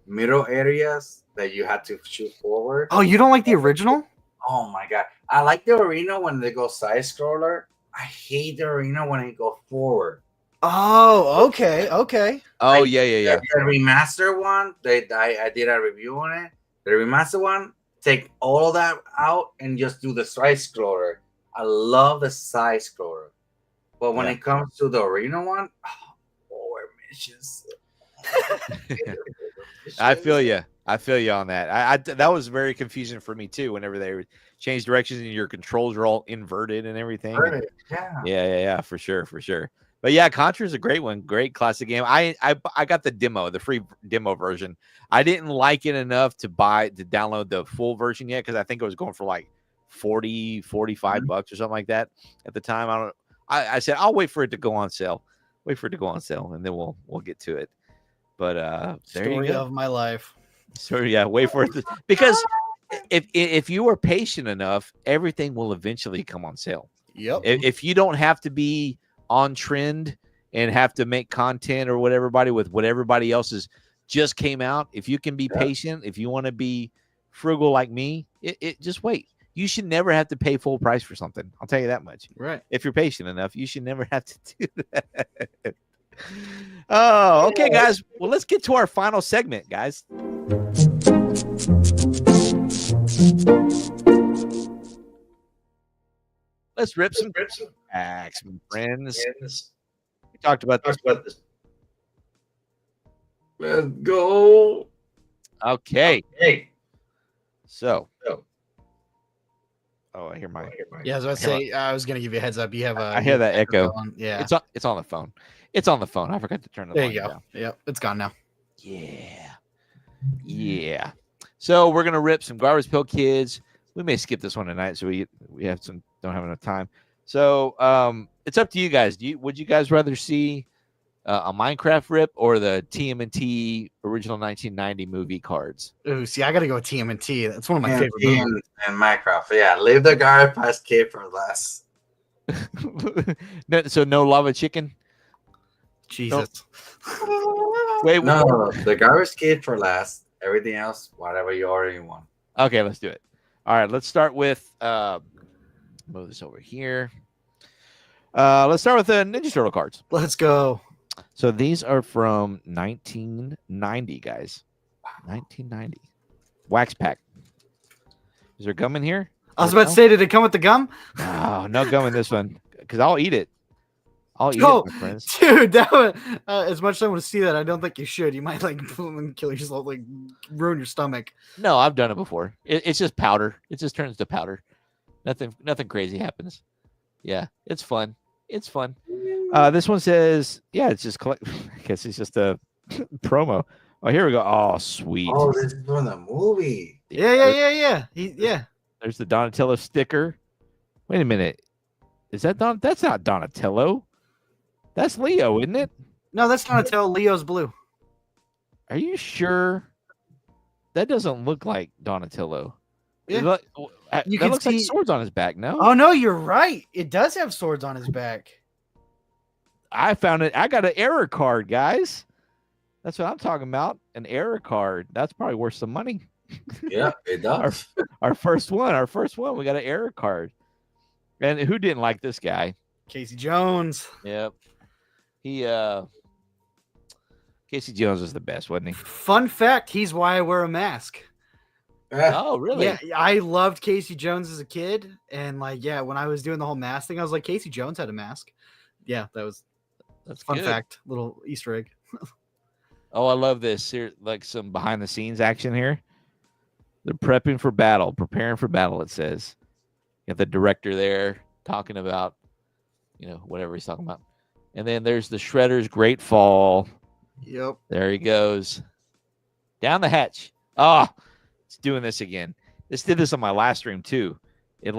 D: middle areas that you had to shoot forward.
C: Oh, you don't like the original?
D: Oh my god. I like the arena when they go side scroller. I hate the arena when it go forward.
C: Oh, okay, okay.
A: Oh,
D: Like,
A: yeah.
D: The remaster one, I did a review on it. The remaster one, take all that out and just do the side scroller. I love the side scroller, but when
A: Yeah.
D: it comes to the arena one, more missions.
A: I feel you. I feel you on that. That was very confusing for me too. Whenever they change directions and your controls are all inverted and everything. And
D: Yeah.
A: yeah, for sure. But yeah, Contra is a great one. Great classic game. I got the demo, the free demo version. I didn't like it enough to download the full version yet because I think it was going for like 40, 45 bucks or something like that at the time. I said I'll wait for it to go on sale. And then we'll get to it. But there you
C: Story
A: go.
C: of my life.
A: So yeah, wait for it because if you are patient enough, everything will eventually come on sale.
C: Yep.
A: If you don't have to be on trend and have to make content or what everybody else is just came out, if you can be patient, if you want to be frugal like me, it just wait. You should never have to pay full price for something. I'll tell you that much.
C: Right.
A: If you're patient enough, you should never have to do that. Oh, okay, guys. Well, let's get to our final segment, guys. Let's rip some facts, my friends. We talked about this.
D: Let's go.
A: Okay.
D: Hey.
A: So. Oh, I hear my.
C: Yeah, as I was say, I was gonna give you a heads up. You have a.
A: I hear that echo.
C: going. Yeah.
A: It's on the phone. It's on the phone. I forgot to turn the
C: There
A: volume
C: you go.
A: down.
C: Yep, it's gone now.
A: Yeah. So we're gonna rip some Garbage Pail Kids. We may skip this one tonight, so we don't have enough time. So it's up to you guys. Would you guys rather see a Minecraft rip or the TMNT original 1990 movie cards?
C: Ooh, see, I gotta go with TMNT. That's one of my favorite movies.
D: And Minecraft. Yeah, leave the Garbage Pail Kid for last.
A: So no lava chicken.
C: Jesus.
A: Wait,
D: No, the Garbage Kid for last. Everything else, whatever you already want.
A: Okay, let's do it. All right, let's start with move this over here. Let's start with the Ninja Turtle cards.
C: Let's go.
A: So these are from 1990, guys. 1990. Wax pack. Is there gum in here?
C: I was about to say, did it come with the gum?
A: No gum in this one because I'll eat it. I'll eat
C: Oh,
A: it, my friends.
C: dude, that one, as much as I want to see that, I don't think you should. You might like kill yourself, like ruin your stomach.
A: No, I've done it before. It's just powder. It just turns to powder. Nothing crazy happens. Yeah, it's fun. It's fun. This one says, yeah, it's just I guess it's just a promo. Oh, here we go. Oh, sweet.
D: Oh, this is from the movie.
C: Yeah.
A: There's the Donatello sticker. Wait a minute. Is that That's not Donatello. That's Leo, isn't it?
C: No, that's Donatello. Leo's blue.
A: Are you sure? That doesn't look like Donatello.
C: Yeah.
A: That
C: You can
A: looks like
C: see-
A: swords on his back, no?
C: Oh no, you're right. It does have swords on his back.
A: I found it. I got an error card, guys. That's what I'm talking about. An error card. That's probably worth some money.
D: Yeah, it does.
A: Our first one. We got an error card. And who didn't like this guy?
C: Casey Jones.
A: Yep. Casey Jones was the best, wasn't he?
C: Fun fact: he's why I wear a mask.
A: Oh, really?
C: Yeah, I loved Casey Jones as a kid, and when I was doing the whole mask thing, I was like, Casey Jones had a mask. Yeah, that's fun
A: good.
C: fact. Little Easter egg.
A: Oh, I love this. Here, like some behind the scenes action here. They're preparing for battle. It says. You have the director there talking about, whatever he's talking about. And then there's the Shredder's Great Fall.
C: Yep.
A: There he goes. Down the hatch. Oh, it's doing this again. This did this on my last stream too. It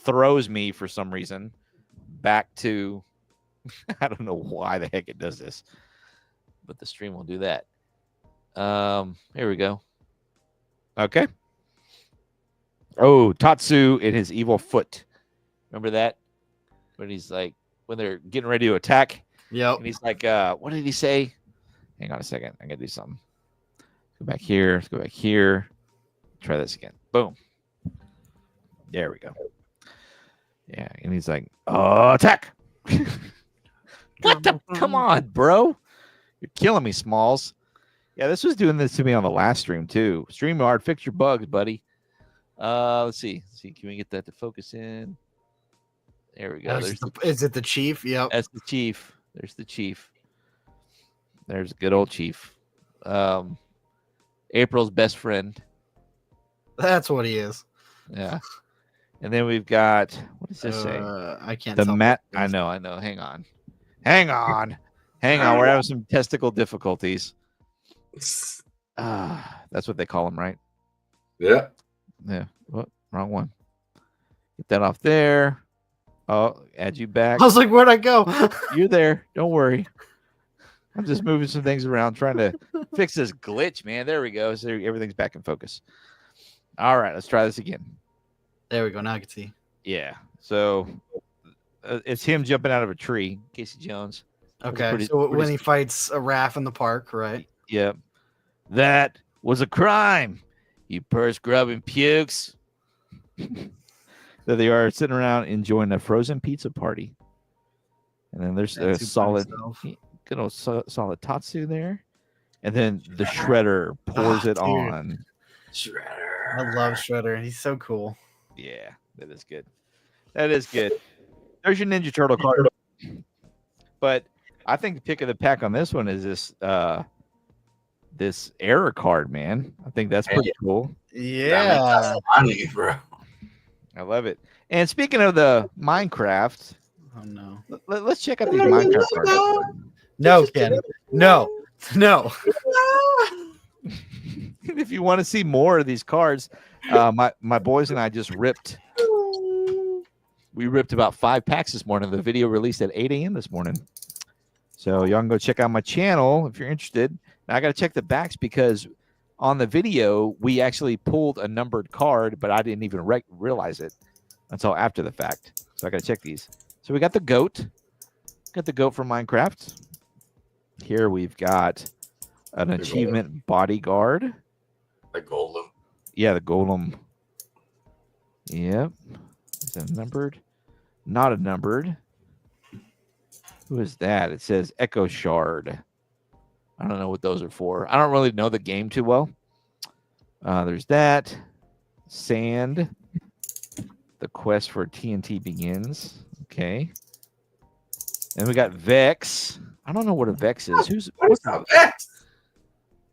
A: throws me for some reason back to, I don't know why the heck it does this, but the stream will do that. Here we go. Okay. Oh, Tatsu and his evil foot. Remember that? When he's when they're getting ready to attack.
C: Yep.
A: And he's like, what did he say? Hang on a second. I gotta do something. Go back here. Let's go back here. Try this again. Boom. There we go. Yeah. And he's like, attack. What the? Come on, bro. You're killing me, Smalls. Yeah, this was doing this to me on the last stream too. StreamYard, fix your bugs, buddy. Let's see. Can we get that to focus in? There we go.
C: Is it the Chief? Yep.
A: That's the Chief. There's the Chief. There's good old Chief. April's best friend.
C: That's what he is.
A: Yeah. And then we've got, what does this say?
C: I can't.
A: The
C: tell
A: mat.
C: what it
A: I
C: is.
A: know. Hang on. We're having some testicle difficulties. That's what they call them, right?
D: Yeah.
A: Yeah. What? Wrong one. Get that off there. Oh, add you back.
C: I was like, where'd I go?
A: You're there. Don't worry. I'm just moving some things around, trying to fix this glitch, man. There we go. So everything's back in focus. All right, let's try this again.
C: There we go. Now I can see.
A: Yeah. So it's him jumping out of a tree, Casey Jones.
C: Okay.
A: pretty-
C: so
A: pretty
C: when he fights a Raph in the park, right?
A: Yep. That was a crime. You purse grubbing pukes. There they are sitting around enjoying a frozen pizza party. And then there's a
C: That's super
A: solid,
C: himself.
A: good old solid Tatsu there. And then the shredder pours it
C: dude.
A: on.
D: Shredder.
C: I love Shredder. He's so cool.
A: Yeah, that is good. That is good. There's your Ninja Turtle card. But I think the pick of the pack on this one is this error card, man. I think that's pretty cool.
C: Yeah.
D: Money, bro.
A: I love it. And speaking of the Minecraft,
C: Oh no.
A: let's check out these Minecraft cards.
C: No, Ken. No. No.
A: If you want to see more of these cards, my boys and I just ripped. We ripped about 5 packs this morning. The video released at 8 a.m. this morning. So y'all can go check out my channel if you're interested. Now I got to check the backs because on the video we actually pulled a numbered card, but I didn't even realize it until after the fact. So I got to check these. So we got the goat. Got the goat from Minecraft. Here we've got an achievement bodyguard.
D: The golem.
A: Yeah, the golem. Yep. Is that numbered? Not a numbered. Who is that? It says Echo Shard. I don't know what those are for. I don't really know the game too well. There's that. Sand. The quest for TNT begins. Okay. And we got Vex. I don't know what a Vex is.
D: What's up, Vex?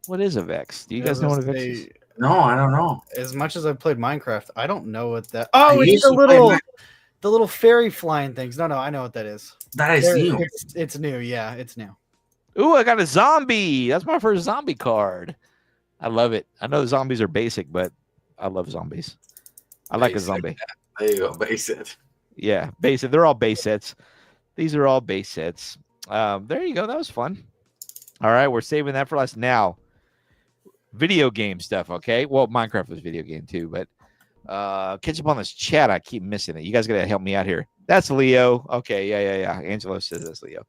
A: What is a Vex? Do you guys know what a Vex is?
D: No, I don't know.
C: As much as I've played Minecraft, I don't know what that. Oh,
D: I
C: it's
D: used
C: the
D: to play
C: little fairy flying things. No, I know what that is.
D: That is new.
C: It's new. Yeah, it's new.
A: Ooh, I got a zombie. That's my first zombie card. I love it. I know the zombies are basic, but I love zombies. I like a
D: Basic.
A: zombie.
D: There you go, base it.
A: Yeah, basic. They're all base sets. These are all base sets. There you go. That was fun. All right, we're saving that for last. Now, video game stuff, okay? Well, Minecraft was video game too, but catch up on this chat. I keep missing it. You guys got to help me out here. That's Leo. Okay, yeah. Angelo says that's Leo.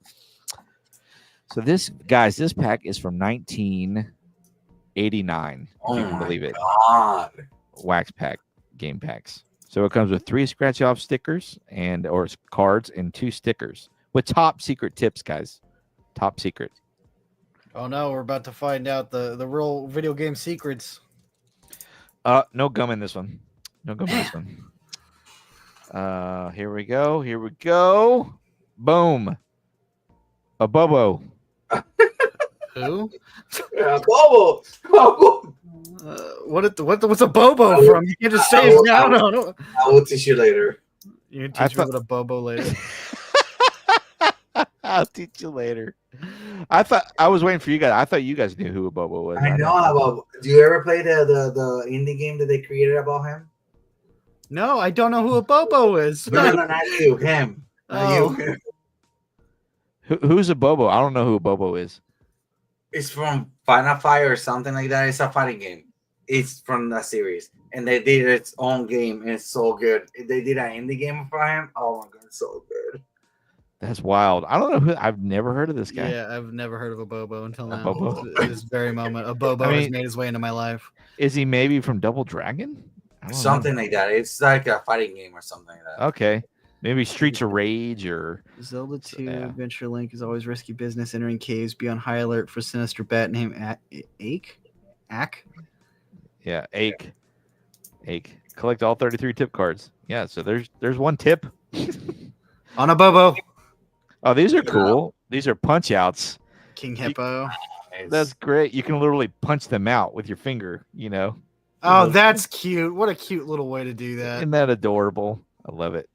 A: So this, guys, this pack is from 1989.
D: Oh
A: if you can
D: my
A: believe it.
D: God.
A: Wax pack game packs. So it comes with 3 scratch off stickers or cards and 2 stickers with top secret tips, guys. Top secret.
C: Oh no, we're about to find out the real video game secrets.
A: No gum in this one. No gum in this one. Here we go. Here we go. Boom. A Bobo.
C: Who?
D: Yeah, Bobo.
C: What's a Bobo from? You can't just say it now. No.
D: I will teach you later.
C: You
A: I
C: can teach me
A: thought-
C: what a Bobo later.
A: I'll teach you later. I was waiting for you guys. I thought you guys knew who a Bobo was.
D: I know about. Do you ever play the indie game that they created about him?
C: No, I don't know who a Bobo is.
D: No, not you. Him. Not
C: Oh.
D: you.
A: Who's a Bobo? I don't know who a Bobo is.
D: It's from Final Fight or something like that. It's a fighting game. It's from that series, and they did its own game, and it's so good. They did an indie game for him. Oh my god, it's so good.
A: That's wild. I don't know who. I've never heard of this guy.
C: Yeah, I've never heard of a Bobo until
A: A
C: now.
A: Bobo?
C: This very moment, a Bobo
A: I
C: has
A: mean-
C: made his way into my life.
A: Is he maybe from Double Dragon? I don't know.
D: Something like that. It's like a fighting game or something like that.
A: Okay. Maybe Streets of Rage or
C: Zelda 2
A: yeah.
C: Adventure Link is always risky business. Entering caves, be on high alert for sinister bat named Ack.
A: yeah, Ache. Collect all 33 tip cards. Yeah, so there's one tip.
C: On a Bobo.
A: Oh, these are cool. These are punch outs.
C: King Hippo.
A: That's great. You can literally punch them out with your finger, you know.
C: Oh, that's cute. What a cute little way to do that.
A: Isn't that adorable? I love it.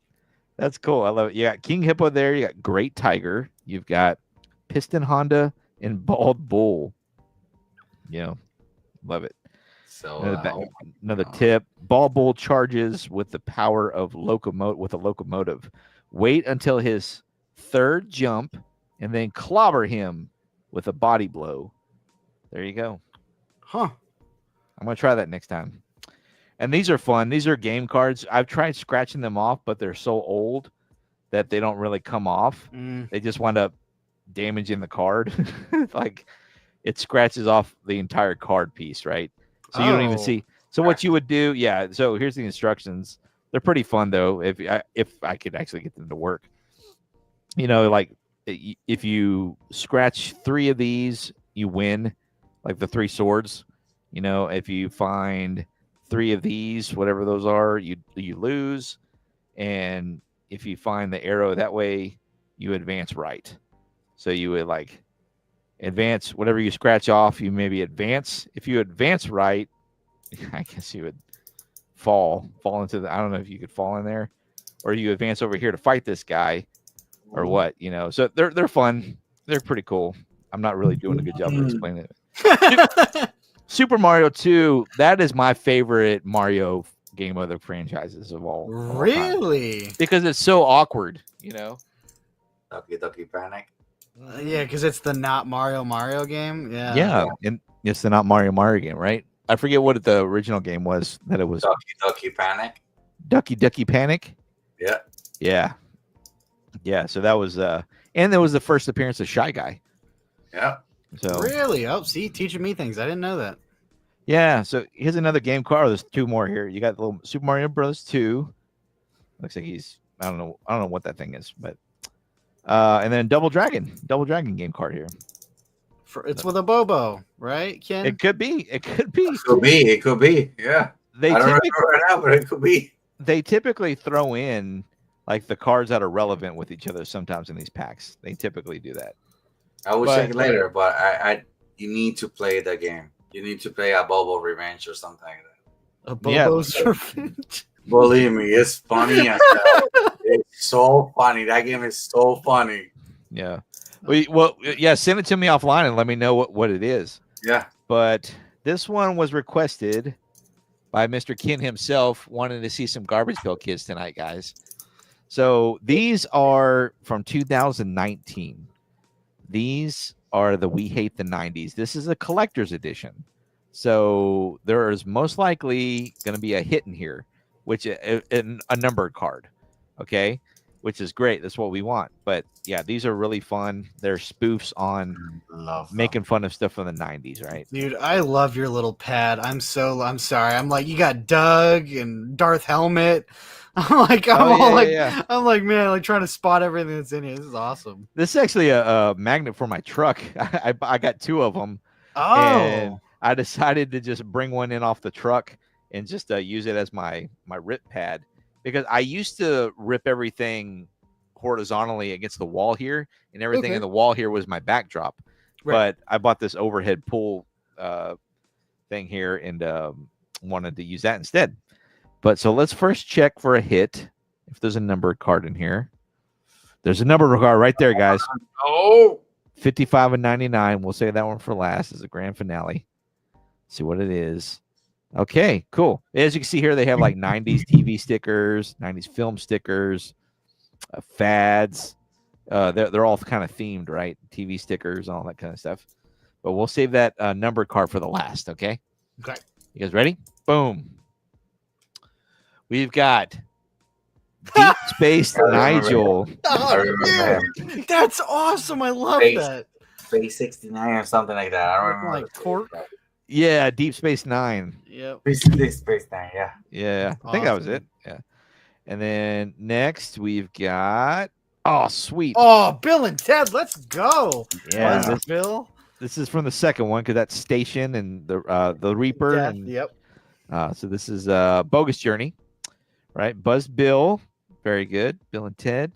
A: That's cool. I love it. You got King Hippo there. You got Great Tiger. You've got Piston Honda and Bald Bull. You know, love it.
D: So
A: Another tip. Bald Bull charges with the power of locomotive. Wait until his third jump and then clobber him with a body blow. There you go.
C: Huh.
A: I'm going to try that next time. And these are fun. These are game cards. I've tried scratching them off, but they're so old that they don't really come off. They just wind up damaging the card. Like it scratches off the entire card piece, right? So you don't even see. So what you would do, yeah. So here's the instructions. They're pretty fun though. If I could actually get them to work, you know, like if you scratch 3 of these, you win, like the 3 swords. You know, if you find 3 of these, whatever those are, you lose. And if you find the arrow that way, you advance right. So you would like advance whatever you scratch off, you maybe advance. If you advance right, I guess you would fall into the, I don't know if you could fall in there, or you advance over here to fight this guy or what, you know. So they're fun. They're pretty cool. I'm not really doing a good job of explaining it. Super Mario 2, that is my favorite Mario game of the franchises of all.
C: Really?
A: Because it's so awkward, you know.
D: Ducky Panic.
C: Yeah, because it's the not Mario game. Yeah.
A: Yeah, and it's the not Mario game, right? I forget what the original game was. That it was
D: Ducky Panic.
A: Ducky Panic.
D: Yeah.
A: Yeah. So that was and there was the first appearance of Shy Guy.
D: Yeah.
A: So
C: Really? Oh, see, teaching me things. I didn't know that.
A: yeah. So here's another game card. There's 2 more here. You got the little Super Mario Bros. 2. Looks like he's I don't know what that thing is, but and then Double Dragon game card here.
C: It's with a Bobo, right, Ken?
A: It could be.
D: It could be. Yeah.
A: They
D: I don't remember right now, but it could be.
A: They typically throw in like the cards that are relevant with each other sometimes in these packs. They typically do that.
D: I will check it later, but you need to play the game. You need to play a Bobo Revenge or something like that.
C: A Bobo's Revenge.
D: Believe me, it's funny as hell. It's so funny. That game is so funny.
A: Yeah. Well, yeah. Send it to me offline and let me know what it is.
D: Yeah.
A: But this one was requested by Mr. Ken himself, wanting to see some Garbage Pail Kids tonight, guys. So these are from 2019. These are the We Hate the 90s. This is a collector's edition. So there is most likely going to be a hit in here, which a numbered card. Okay. Which is great. That's what we want. But yeah, these are really fun. They're spoofs on making fun of stuff from the 90s, right?
C: Dude, I love your little pad. I'm sorry. I'm like, you got Doug and Darth Helmet. I'm like, I'm like, man, like trying to spot everything that's in here. This is awesome.
A: This is actually a magnet for my truck. I got 2 of them.
C: Oh.
A: And I decided to just bring one in off the truck and just use it as my rip pad. Because I used to rip everything horizontally against the wall here, and everything in the wall here was my backdrop. Right. But I bought this overhead pull thing here and wanted to use that instead. But so let's first check for a hit. If there's a numbered card in here, there's a numbered card right there, guys.
D: Oh,
A: 55 and 99. We'll save that one for last as a grand finale. See what it is. Okay, cool. As you can see here, they have like 90s TV stickers, 90s film stickers, fads. They're all kind of themed, right? TV stickers, all that kind of stuff. But we'll save that numbered card for the last, okay?
C: Okay.
A: You guys ready? Boom. We've got Deep Space Nigel.
C: Oh, man. That's awesome. I love that.
D: Space 69 or something like that. I don't remember.
C: Like Torque.
A: Yeah, Deep Space Nine.
C: Yep.
D: Deep Space Nine, yeah.
A: Yeah, I think that was it. Yeah. And then next we've got sweet.
C: Oh, Bill and Ted, let's go.
A: Yeah,
C: Buzz Bill.
A: this is from the second one because that's Station and the Reaper.
C: Death,
A: And
C: yep.
A: so this is Bogus Journey, right? Buzz Bill, very good. Bill and Ted.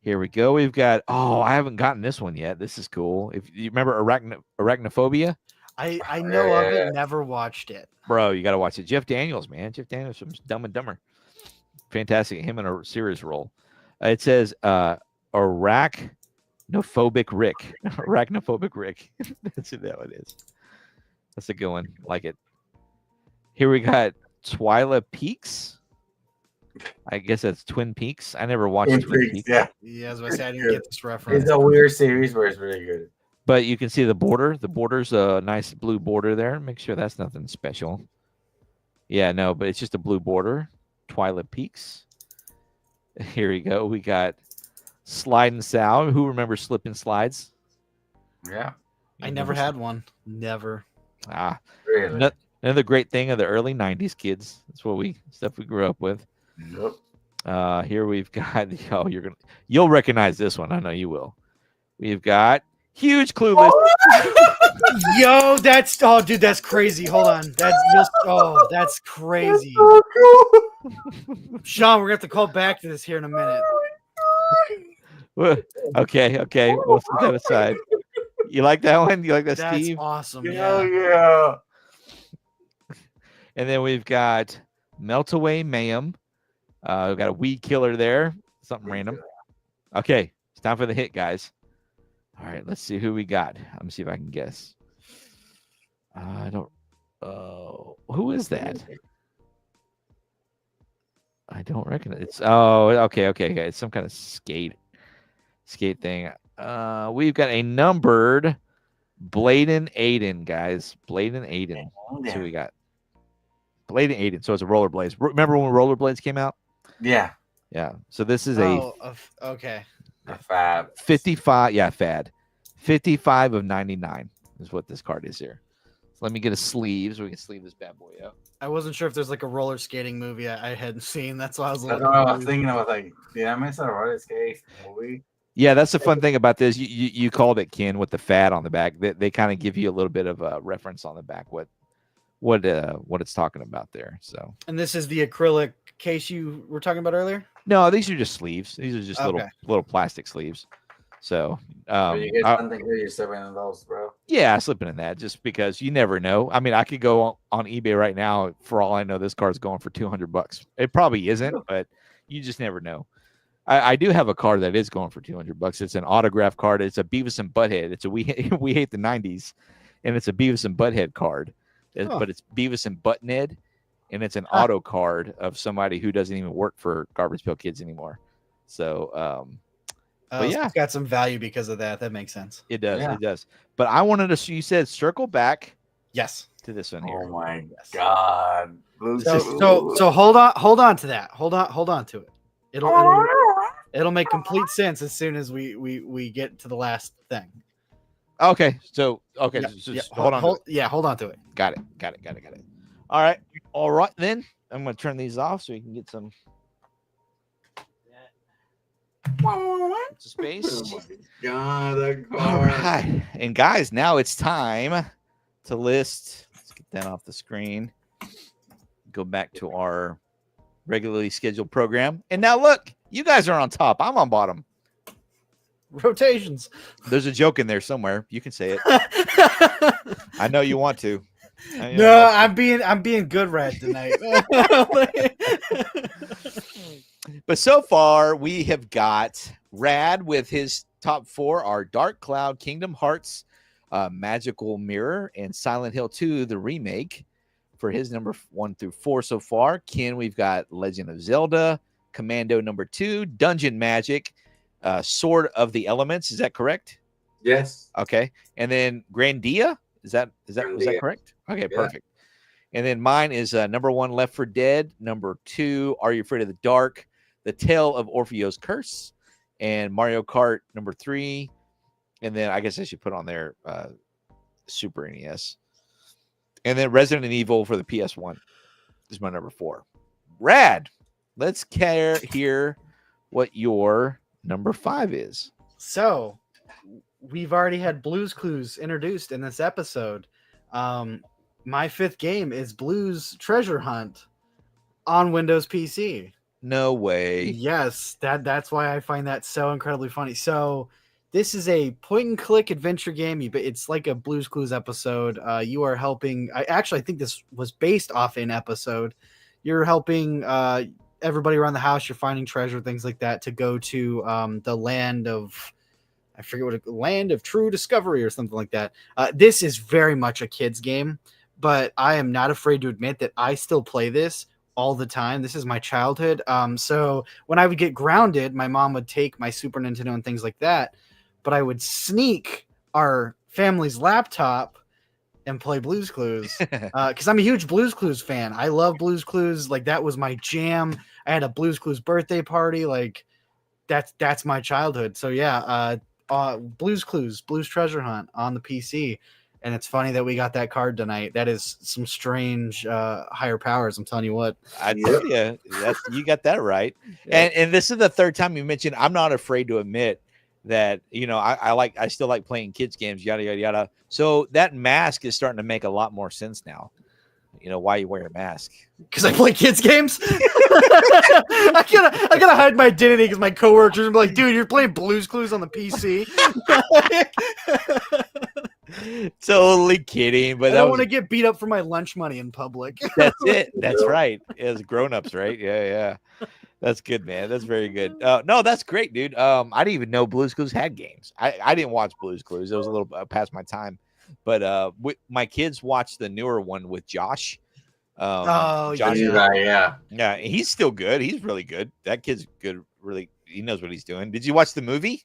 A: Here we go. We've got I haven't gotten this one yet. This is cool. If you remember Arachnophobia,
C: I know of it, never watched it.
A: bro, you got to watch it. Jeff Daniels, man. Jeff Daniels from Dumb and Dumber. Fantastic. Him in a serious role. It says Arachnophobic Rick. Arachnophobic Rick. That's what that is. That's a good one. Like it. Here we got Twyla Peaks. I guess that's Twin Peaks. I never watched Twin Peaks.
D: Yeah,
C: Yeah, as I said, I didn't get this reference.
D: it's a weird series, but it's really good.
A: But you can see the border. The border's a nice blue border there. Make sure that's nothing special. Yeah, no, but it's just a blue border. Twyla Peaks. Here we go. We got Slide and Sow. Who remembers Slip and Slides?
D: Yeah,
C: I never had one. Never.
D: really.
A: Another great thing of the early 90s, kids. That's what stuff we grew up with.
D: Yep.
A: Here we've got you'll recognize this one. I know you will. We've got Huge Clueless.
C: Yo, dude, that's crazy. Hold on. That's crazy. Sean, we're gonna have to call back to this here in a minute.
A: Okay. We'll set that aside. You like that one? You like that,
C: That's
A: Steve?
C: awesome.
D: Yeah.
A: And then we've got Meltaway Mayhem. We've got a weed killer there. Something random. Okay, it's time for the hit, guys. All right, let's see who we got. Let me see if I can guess. I don't. Who is that? I don't recognize. It's okay. It's some kind of skate thing. We've got a numbered Bladen Aiden, guys. Bladen Aiden. That's who we got. Bladen Aiden. So it's a rollerblades. Remember when rollerblades came out?
D: Yeah.
A: Yeah. So this is
C: Okay.
D: A fab.
A: 55. Yeah, fad. 55 of 99 is what this card is here. So let me get a sleeve so we can sleeve this bad boy up.
C: I wasn't sure if there's like a roller skating movie I hadn't seen. That's why I was.
D: That's what I was thinking. I was like, did I miss a roller skate movie?
A: Yeah, that's the fun thing about this. You called it, Ken, with the fad on the back. They kind of give you a little bit of a reference on the back what it's talking about there. So.
C: And this is the acrylic case you were talking about earlier.
A: No, these are just sleeves. These are just
C: Okay.
A: little plastic sleeves. So.
D: You get something here, you're slipping in those, bro.
A: Yeah, slipping in that just because you never know. I mean, I could go on eBay right now. For all I know, this card's going for $200. It probably isn't, but you just never know. I do have a card that is going for $200. It's an autograph card. It's a Beavis and Butthead. It's a we hate the 90s, and it's a Beavis and Butthead card. But it's Beavis and Butthead, and it's an auto card of somebody who doesn't even work for Garbage Pail Kids anymore. So, but yeah,
C: it's got some value because of that. That makes sense.
A: it does.
D: Yeah.
A: It does. But I wanted to. You said circle back
C: Yes.
A: to this one here.
D: Oh my god.
C: So hold on to that. Hold on to it. It'll make complete sense as soon as we get to the last thing.
A: Okay. So okay.
C: Yeah,
A: So
C: yeah,
A: just hold on.
C: hold on to it.
A: Got it. All right. Then I'm gonna turn these off so we can get some space.
D: Oh my god, that
A: All
D: card.
A: right. And guys, now it's time to list. Let's get that off the screen. Go back to our regularly scheduled program. And now look, you guys are on top. I'm on bottom.
C: Rotations.
A: There's a joke in there somewhere. You can say it. I know you want to.
C: No, I'm being good red tonight.
A: But so far, we have got Rad with his top four are Dark Cloud, Kingdom Hearts, Magical Mirror, and Silent Hill 2, the remake, for his number 1 through 4 so far. Ken, we've got Legend of Zelda, Commando number 2, Dungeon Magic, Sword of the Elements. Is that correct?
D: Yes.
A: Okay. And then Grandia. Is that correct? Okay,
D: Yeah.
A: perfect. And then mine is number 1, Left 4 Dead. Number 2, Are You Afraid of the Dark? The Tale of Orpheo's Curse. And Mario Kart number 3. And then I guess I should put on there Super NES. And then Resident Evil for the PS1 is my number 4. Rad. let's hear what your number 5 is.
C: So we've already had Blue's Clues introduced in this episode. My 5th game is Blue's Treasure Hunt on Windows PC.
A: No way.
C: Yes, that's why I find that so incredibly funny. So this is a point and click adventure game. It's like a Blue's Clues episode. You are helping. I think this was based off an episode. You're helping everybody around the house. You're finding treasure, things like that, to go to the land of, I forget what, land of true discovery or something like that. This is very much a kid's game, but I am not afraid to admit that I still play this all the time. This is my childhood. So when I would get grounded, my mom would take my Super Nintendo and things like that, but I would sneak our family's laptop and play Blue's Clues because I'm a huge Blue's Clues fan. I love Blue's Clues. Like, that was my jam. I had a Blue's Clues birthday party. Like, that's my childhood. So yeah, Blue's Clues, Blue's Treasure Hunt on the PC. And it's funny that we got that card tonight. That is some strange higher powers. I'm telling you what.
A: I tell you, you got that right. And this is the 3rd time you mentioned. I'm not afraid to admit that, I still like playing kids games, yada yada yada. So that mask is starting to make a lot more sense now. Why you wear a mask?
C: Because I play kids games. I gotta hide my identity because my coworkers are like, dude, you're playing Blue's Clues on the PC.
A: Totally kidding, but
C: I don't want to get beat up for my lunch money in public.
A: That's it. That's right. As grown-ups, right? Yeah. That's good, man. That's very good. No, that's great, dude. I didn't even know Blue's Clues had games. I didn't watch Blue's Clues. It was a little past my time. But my kids watched the newer one with Josh.
C: Josh,
D: yeah.
A: Yeah, he's still good. He's really good. That kid's good. Really, he knows what he's doing. Did you watch the movie?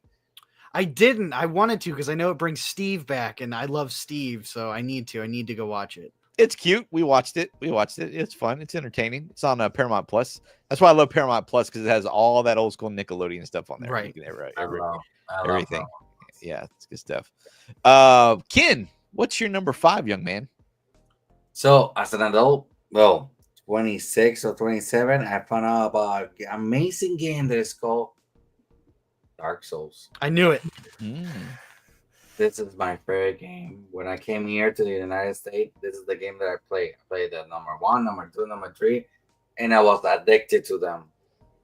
C: I didn't. I wanted to because I know it brings Steve back, and I love Steve, so I need to. I need to go watch it.
A: It's cute. We watched it. It's fun. It's entertaining. It's on Paramount Plus. That's why I love Paramount Plus, because it has all that old school Nickelodeon stuff on there.
C: Right.
D: I love
A: Everything. Yeah, it's good stuff. Ken, what's your number 5, young man?
D: So as an adult, 26 or 27, I found out about an amazing game that is called Dark Souls.
C: I knew it.
D: This is my favorite game. When I came here to the United States, this is the game that I played. I played the number 1, number 2, number 3, and I was addicted to them.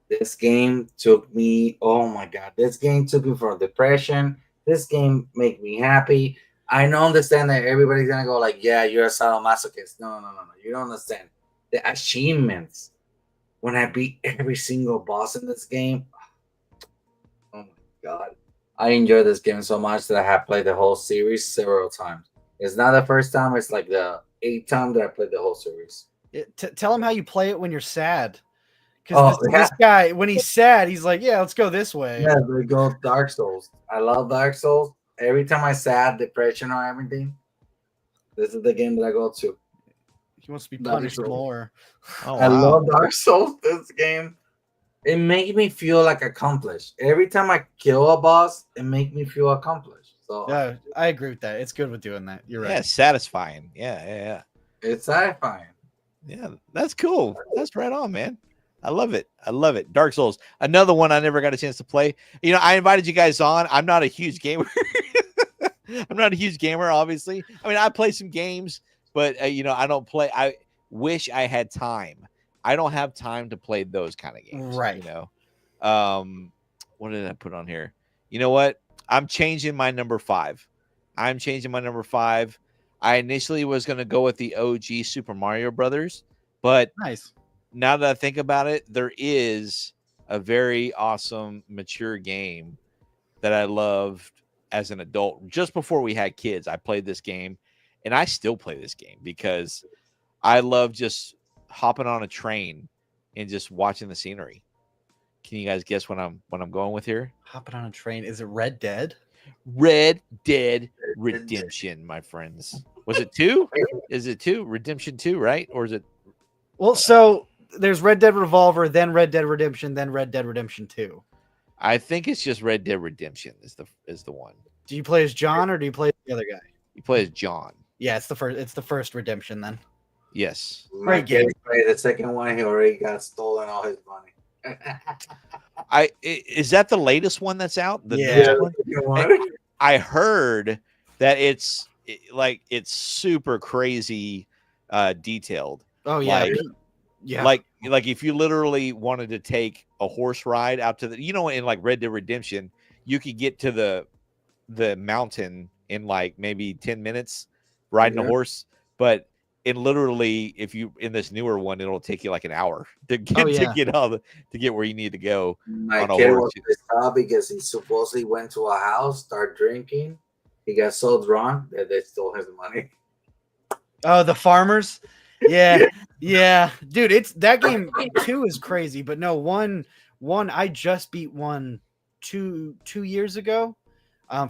D: This game took me, oh my God, this game took me from depression. This game made me happy. I don't understand that everybody's going to go like, yeah, you're a sadomasochist. No. You don't understand. The achievements, when I beat every single boss in this game, oh my God. I enjoy this game so much that I have played the whole series several times. It's not the first time. It's like the 8th time that I played the whole series.
C: Tell him how you play it when you're sad. Because this guy, when he's sad, he's like, yeah, let's go this way.
D: Yeah, we go Dark Souls. I love Dark Souls. Every time I sad, depression or everything, this is the game that I go to.
C: He wants to be punished more.
A: Oh,
D: I love Dark Souls. This game, it makes me feel like accomplished. Every time I kill a boss, it makes me feel accomplished. So
C: yeah, I agree with that. It's good with doing that. You're right.
A: Yeah, satisfying. Yeah.
D: it's satisfying.
A: Yeah, that's cool. That's right on, man. I love it. Dark Souls, another one I never got a chance to play. I invited you guys on. I'm not a huge gamer. Obviously. I mean, I play some games, but I don't play. I wish I had time. I don't have time to play those kind of games.
C: Right.
A: What did I put on here? You know what? I'm changing my number 5. I initially was going to go with the OG Super Mario Brothers, but
C: nice.
A: Now that I think about it, there is a very awesome, mature game that I loved as an adult. Just before we had kids, I played this game, and I still play this game because I love just hopping on a train and just watching the scenery. Can you guys guess what I'm going with here?
C: Hopping on a train. Is it Red Dead?
A: Red Dead Redemption, my friends. Was it 2? Is it 2? Redemption 2, right? Or is it?
C: Well, so there's Red Dead Revolver, then Red Dead Redemption, then Red Dead Redemption 2.
A: I think it's just Red Dead Redemption is the one.
C: Do you play as John or do you play as the other guy?
A: You play as John.
C: Yeah, it's the first Redemption then.
A: Yes.
D: My kid played the second one. He already got stolen all his money.
A: Is that the latest one that's out? The
C: Yeah.
A: newest one?
D: You know
A: I heard that it's super crazy detailed.
C: Oh yeah,
A: Like,
C: yeah.
A: like if you literally wanted to take a horse ride out to in like Red Dead Redemption, you could get to the mountain in like maybe 10 minutes riding a
D: Yeah.
A: horse, but literally if you in this newer one, it'll take you like an hour to get
C: Oh, yeah.
A: to get where you need to go.
D: My
A: On a
D: kid
A: horse.
D: was pissed off because he supposedly went to a house, started drinking. He got so drunk that they stole his money.
C: Oh, the farmers. Yeah, yeah, dude. It's that game 2 is crazy, but no one. I just beat one 2 years ago,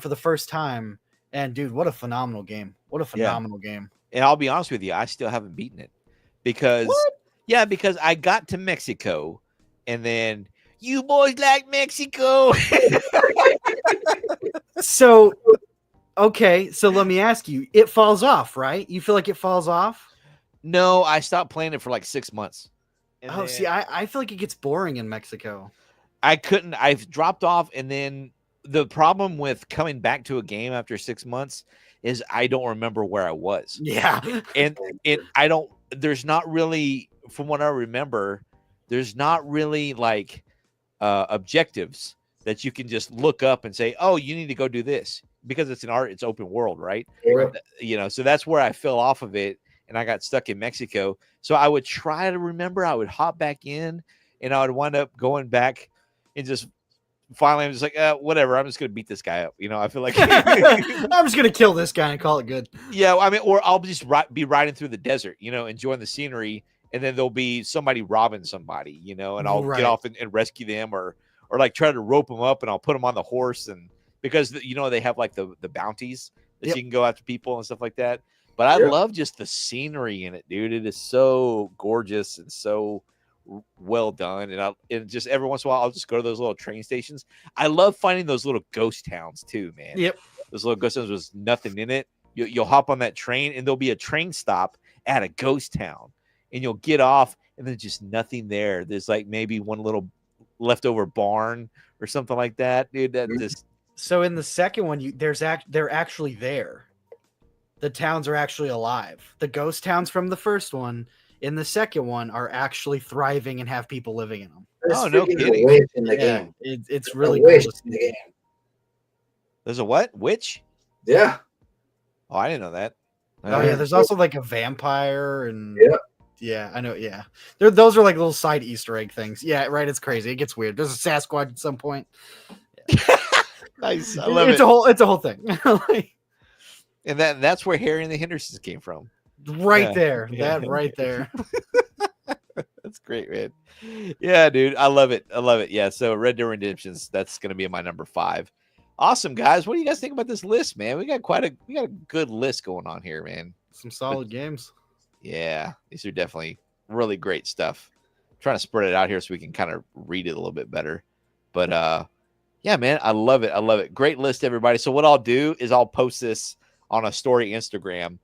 C: for the first time, and dude, what a phenomenal game! What a phenomenal game!
A: And I'll be honest with you, I still haven't beaten it because because I got to Mexico and then you boys like Mexico.
C: So, okay, so let me ask you: it falls off, right? You feel like it falls off?
A: No, I stopped playing it for like 6 months. And
C: Oh, see, I feel like it gets boring in Mexico.
A: I couldn't. I've dropped off, and then the problem with coming back to a game after 6 months is I don't remember where I was,
C: Yeah,
A: and I don't. There's not really, from what I remember, there's not really like objectives that you can just look up and say, "Oh, you need to go do this," because it's open world, right? So that's where I fell off of it, and I got stuck in Mexico. So I would try to remember. I would hop back in, and I would wind up going back and just finally I'm just like, whatever. I'm just gonna beat this guy up. I feel like
C: I'm just gonna kill this guy and call it good.
A: yeah. I mean, or I'll just be riding through the desert, enjoying the scenery, and then there'll be somebody robbing somebody, and I'll
C: Right.
A: get off and rescue them, or like try to rope them up, and I'll put them on the horse, and because they have like the bounties that
C: Yep.
A: you can go after people and stuff like that. But I love just the scenery in it, dude. It is so gorgeous and so well done. And just every once in a while, I'll just go to those little train stations. I love finding those little ghost towns too, man.
C: Yep.
A: Those little ghost towns with nothing in it. You'll hop on that train, and there'll be a train stop at a ghost town, and you'll get off, and there's just nothing there. There's like maybe one little leftover barn or something like that, dude. That just
C: So in the second one, they're actually there. The towns are actually alive. The ghost towns from the first one in the second one are actually thriving and have people living in them.
A: Oh, no
D: freaking
A: kidding.
D: witch in the
C: Yeah,
D: game.
C: it's really
D: A
C: cool.
D: witch
C: to
D: in the
C: see.
D: game.
A: there's a what? Witch?
D: Yeah.
A: Oh, I didn't know that.
C: Oh yeah, there's also like a vampire and
D: Yeah.
C: yeah, I know. Yeah, those are like little side Easter egg things. Yeah, right. It's crazy. It gets weird. There's a Sasquatch at some point.
A: Nice. I love
C: it's
A: it.
C: It's a whole thing. Like,
A: And that's where Harry and the Hendersons came from.
C: right
A: Yeah.
C: there.
A: Yeah.
C: That right there.
A: That's great, man. Yeah, dude. I love it. I love it. Yeah. So Red Dead Redemption's that's gonna be my number 5. Awesome, guys. What do you guys think about this list, man? We got a good list going on here, man.
C: Some solid games.
A: Yeah, these are definitely really great stuff. Trying to spread it out here so we can kind of read it a little bit better. But yeah, man, I love it. I love it. Great list, everybody. So what I'll do is I'll post this on a story Instagram,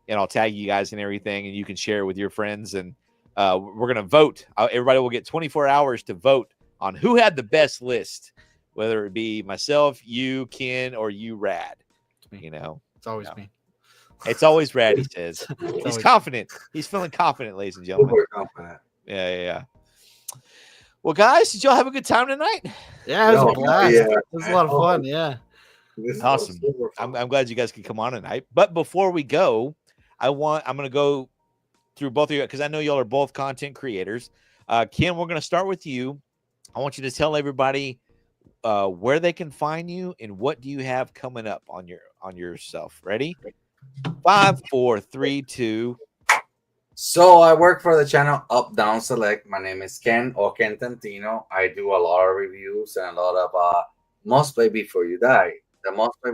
A: and I'll tag you guys and everything, and you can share it with your friends. And we're gonna vote. Everybody will get 24 hours to vote on who had the best list, whether it be myself, you, Ken, or you, Rad.
C: It's always
A: No.
C: me.
A: It's always Rad. He says he's
C: always-
A: confident. He's feeling confident, ladies and gentlemen.
D: Super confident.
A: Yeah. Well, guys, did y'all have a good time tonight?
C: Yeah, it was
D: No,
C: a blast.
D: yeah.
C: It was a lot of fun. Yeah.
D: This was
A: Awesome.
D: super fun.
A: I'm glad you guys could come on tonight. But before we go, I'm going to go through both of you because I know y'all are both content creators. Ken, we're going to start with you. I want you to tell everybody where they can find you and what do you have coming up on yourself. Ready? 5, 4, 3, 2.
D: So I work for the channel Up Down Select. My name is Ken or Ken Tantino. I do a lot of reviews and a lot of Must Play Before You Die. The Must Play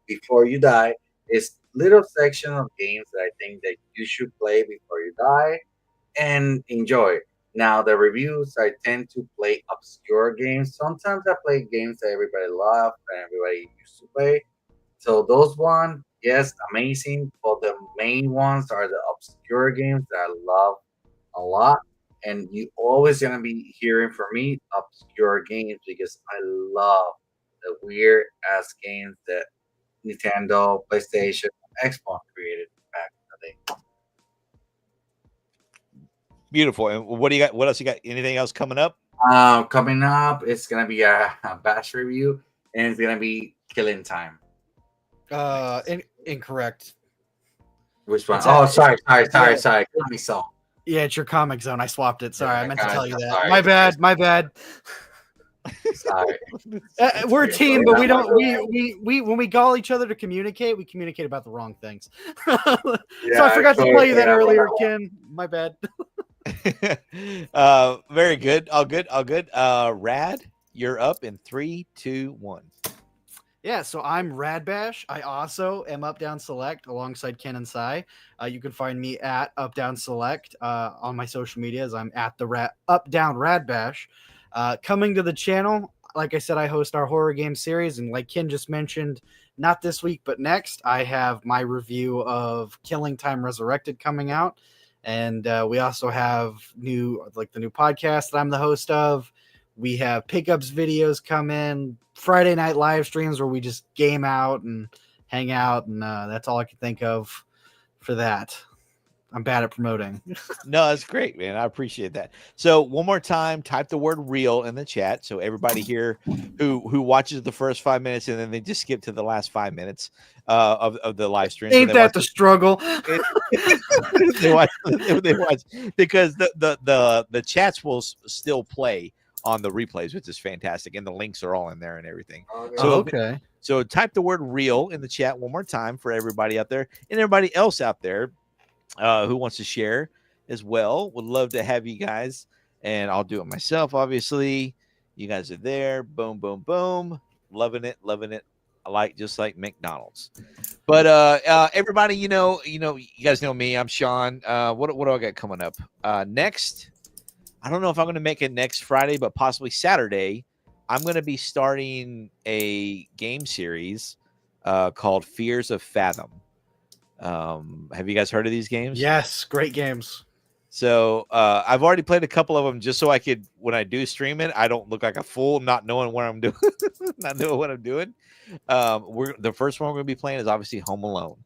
D: Before You Die is little section of games that I think that you should play before you die and enjoy. Now the reviews, I tend to play obscure games. Sometimes I play games that everybody loves and everybody used to play. So those ones, yes, amazing. But the main ones are the obscure games that I love a lot. and you always gonna be hearing from me obscure games because I love the weird ass games that Nintendo, PlayStation, Xbox created back in the day.
A: Beautiful. And what do you got? What else you got? Anything else coming up?
D: Coming up, it's gonna be a bash review, and it's gonna be Killing Time.
C: Incorrect.
D: Which one?
C: It's
D: Oh,
C: a-
D: sorry.
C: yeah.
D: Comic Zone.
C: Yeah, it's your Comic Zone. I swapped it. Sorry,
D: Yeah,
C: I meant to tell you that.
D: sorry.
C: My bad. My bad.
D: Sorry.
C: We're a team, but we don't.
D: Yeah,
C: We when we call each other to communicate, we communicate about the wrong things. So
D: Yeah,
C: I forgot to
D: totally
C: tell you that
D: forgot about
C: earlier,
D: that one.
C: Ken. My bad.
A: Very good. All good. All good. Rad, you're up in 3, 2, 1.
C: Yeah, so I'm Radbash. I also am Up Down Select alongside Ken and Sai. You can find me at Up Down Select on my social medias. I'm at the Up Down Radbash. Coming to the channel, like I said, I host our horror game series, and like Ken just mentioned, not this week but next, I have my review of Killing Time Resurrected coming out, and we also have the new podcast that I'm the host of. We have pickups videos come in, Friday night live streams where we just game out and hang out, and that's all I can think of for that. I'm bad at promoting.
A: No, that's great, man. I appreciate that. So one more time, type the word real in the chat. So everybody here who watches the first 5 minutes and then they just skip to the last 5 minutes of the live stream.
C: Ain't that the struggle?
A: they watch because the chats will still play on the replays, which is fantastic, and the links are all in there and everything. So
C: Okay.
A: So type the word real in the chat one more time for everybody out there and everybody else out there who wants to share as well. Would love to have you guys, and I'll do it myself. Obviously, you guys are there. Boom, boom, boom. Loving it. I like just like McDonald's. But everybody, you guys know me. I'm Sean. What do I got coming up next? I don't know if I'm going to make it next Friday, but possibly Saturday. I'm going to be starting a game series called Fears of Fathom. Have you guys heard of these games?
C: Yes, great games.
A: So I've already played a couple of them just so I could, when I do stream it, I don't look like a fool not knowing what I'm doing. Not knowing what I'm doing. The first one we're going to be playing is obviously Home Alone.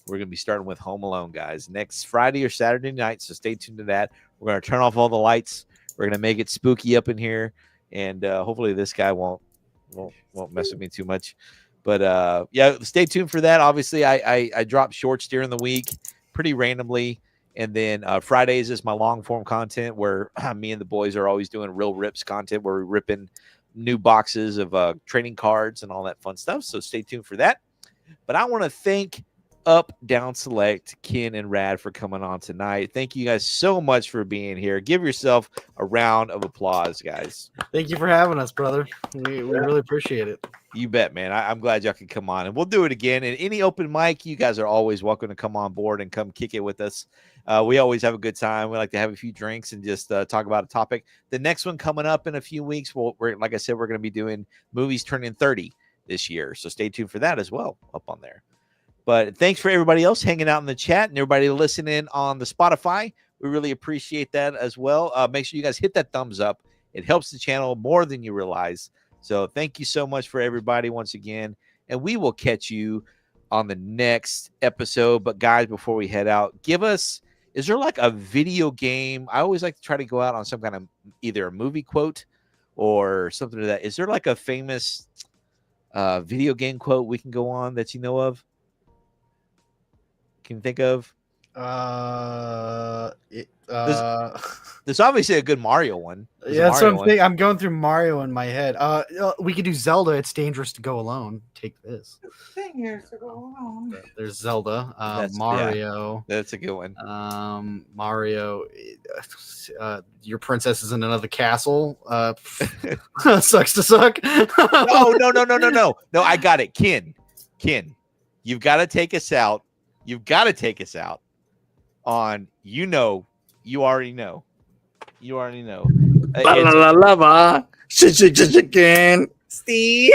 A: We're going to be starting with Home Alone, guys, next Friday or Saturday night. So stay tuned to that. We're going to turn off all the lights. We're going to make it spooky up in here. And hopefully this guy won't mess with me too much. But yeah, stay tuned for that. Obviously, I drop shorts during the week pretty randomly. And then Fridays is my long form content where me and the boys are always doing real rips content where we're ripping new boxes of trading cards and all that fun stuff. So stay tuned for that. But I want to thank Up Down Select, Ken and Rad, for coming on tonight. Thank you guys so much for being here. Give yourself a round of applause, guys.
C: Thank you for having us, brother. We really appreciate it.
A: You bet, man. I'm glad y'all could come on, and we'll do it again. And any open mic, you guys are always welcome to come on board and come kick it with us. We always have a good time. We like to have a few drinks and just talk about a topic. The next one coming up in a few weeks, we're like I said, we're going to be doing movies turning 30 this year. So stay tuned for that as well up on there. But thanks for everybody else hanging out in the chat and everybody listening on the Spotify. We really appreciate that as well. Make sure you guys hit that thumbs up. It helps the channel more than you realize. So thank you so much for everybody once again. And we will catch you on the next episode. But guys, before we head out, is there like a video game? I always like to try to go out on some kind of either a movie quote or something to that. Is there like a famous video game quote we can go on that you know of? Can you think of? There's obviously a good Mario one.
C: Yeah, that's what I'm thinking. I'm going through Mario in my head. We could do Zelda. It's dangerous to go alone. Take this. There's Zelda. Mario.
A: Yeah, that's a good one.
C: Mario. Your princess is in another castle. Sucks to suck.
A: No. No, I got it. Ken, you've got to take us out. You've got to take us out on, you already know.
D: Chicken, Steve.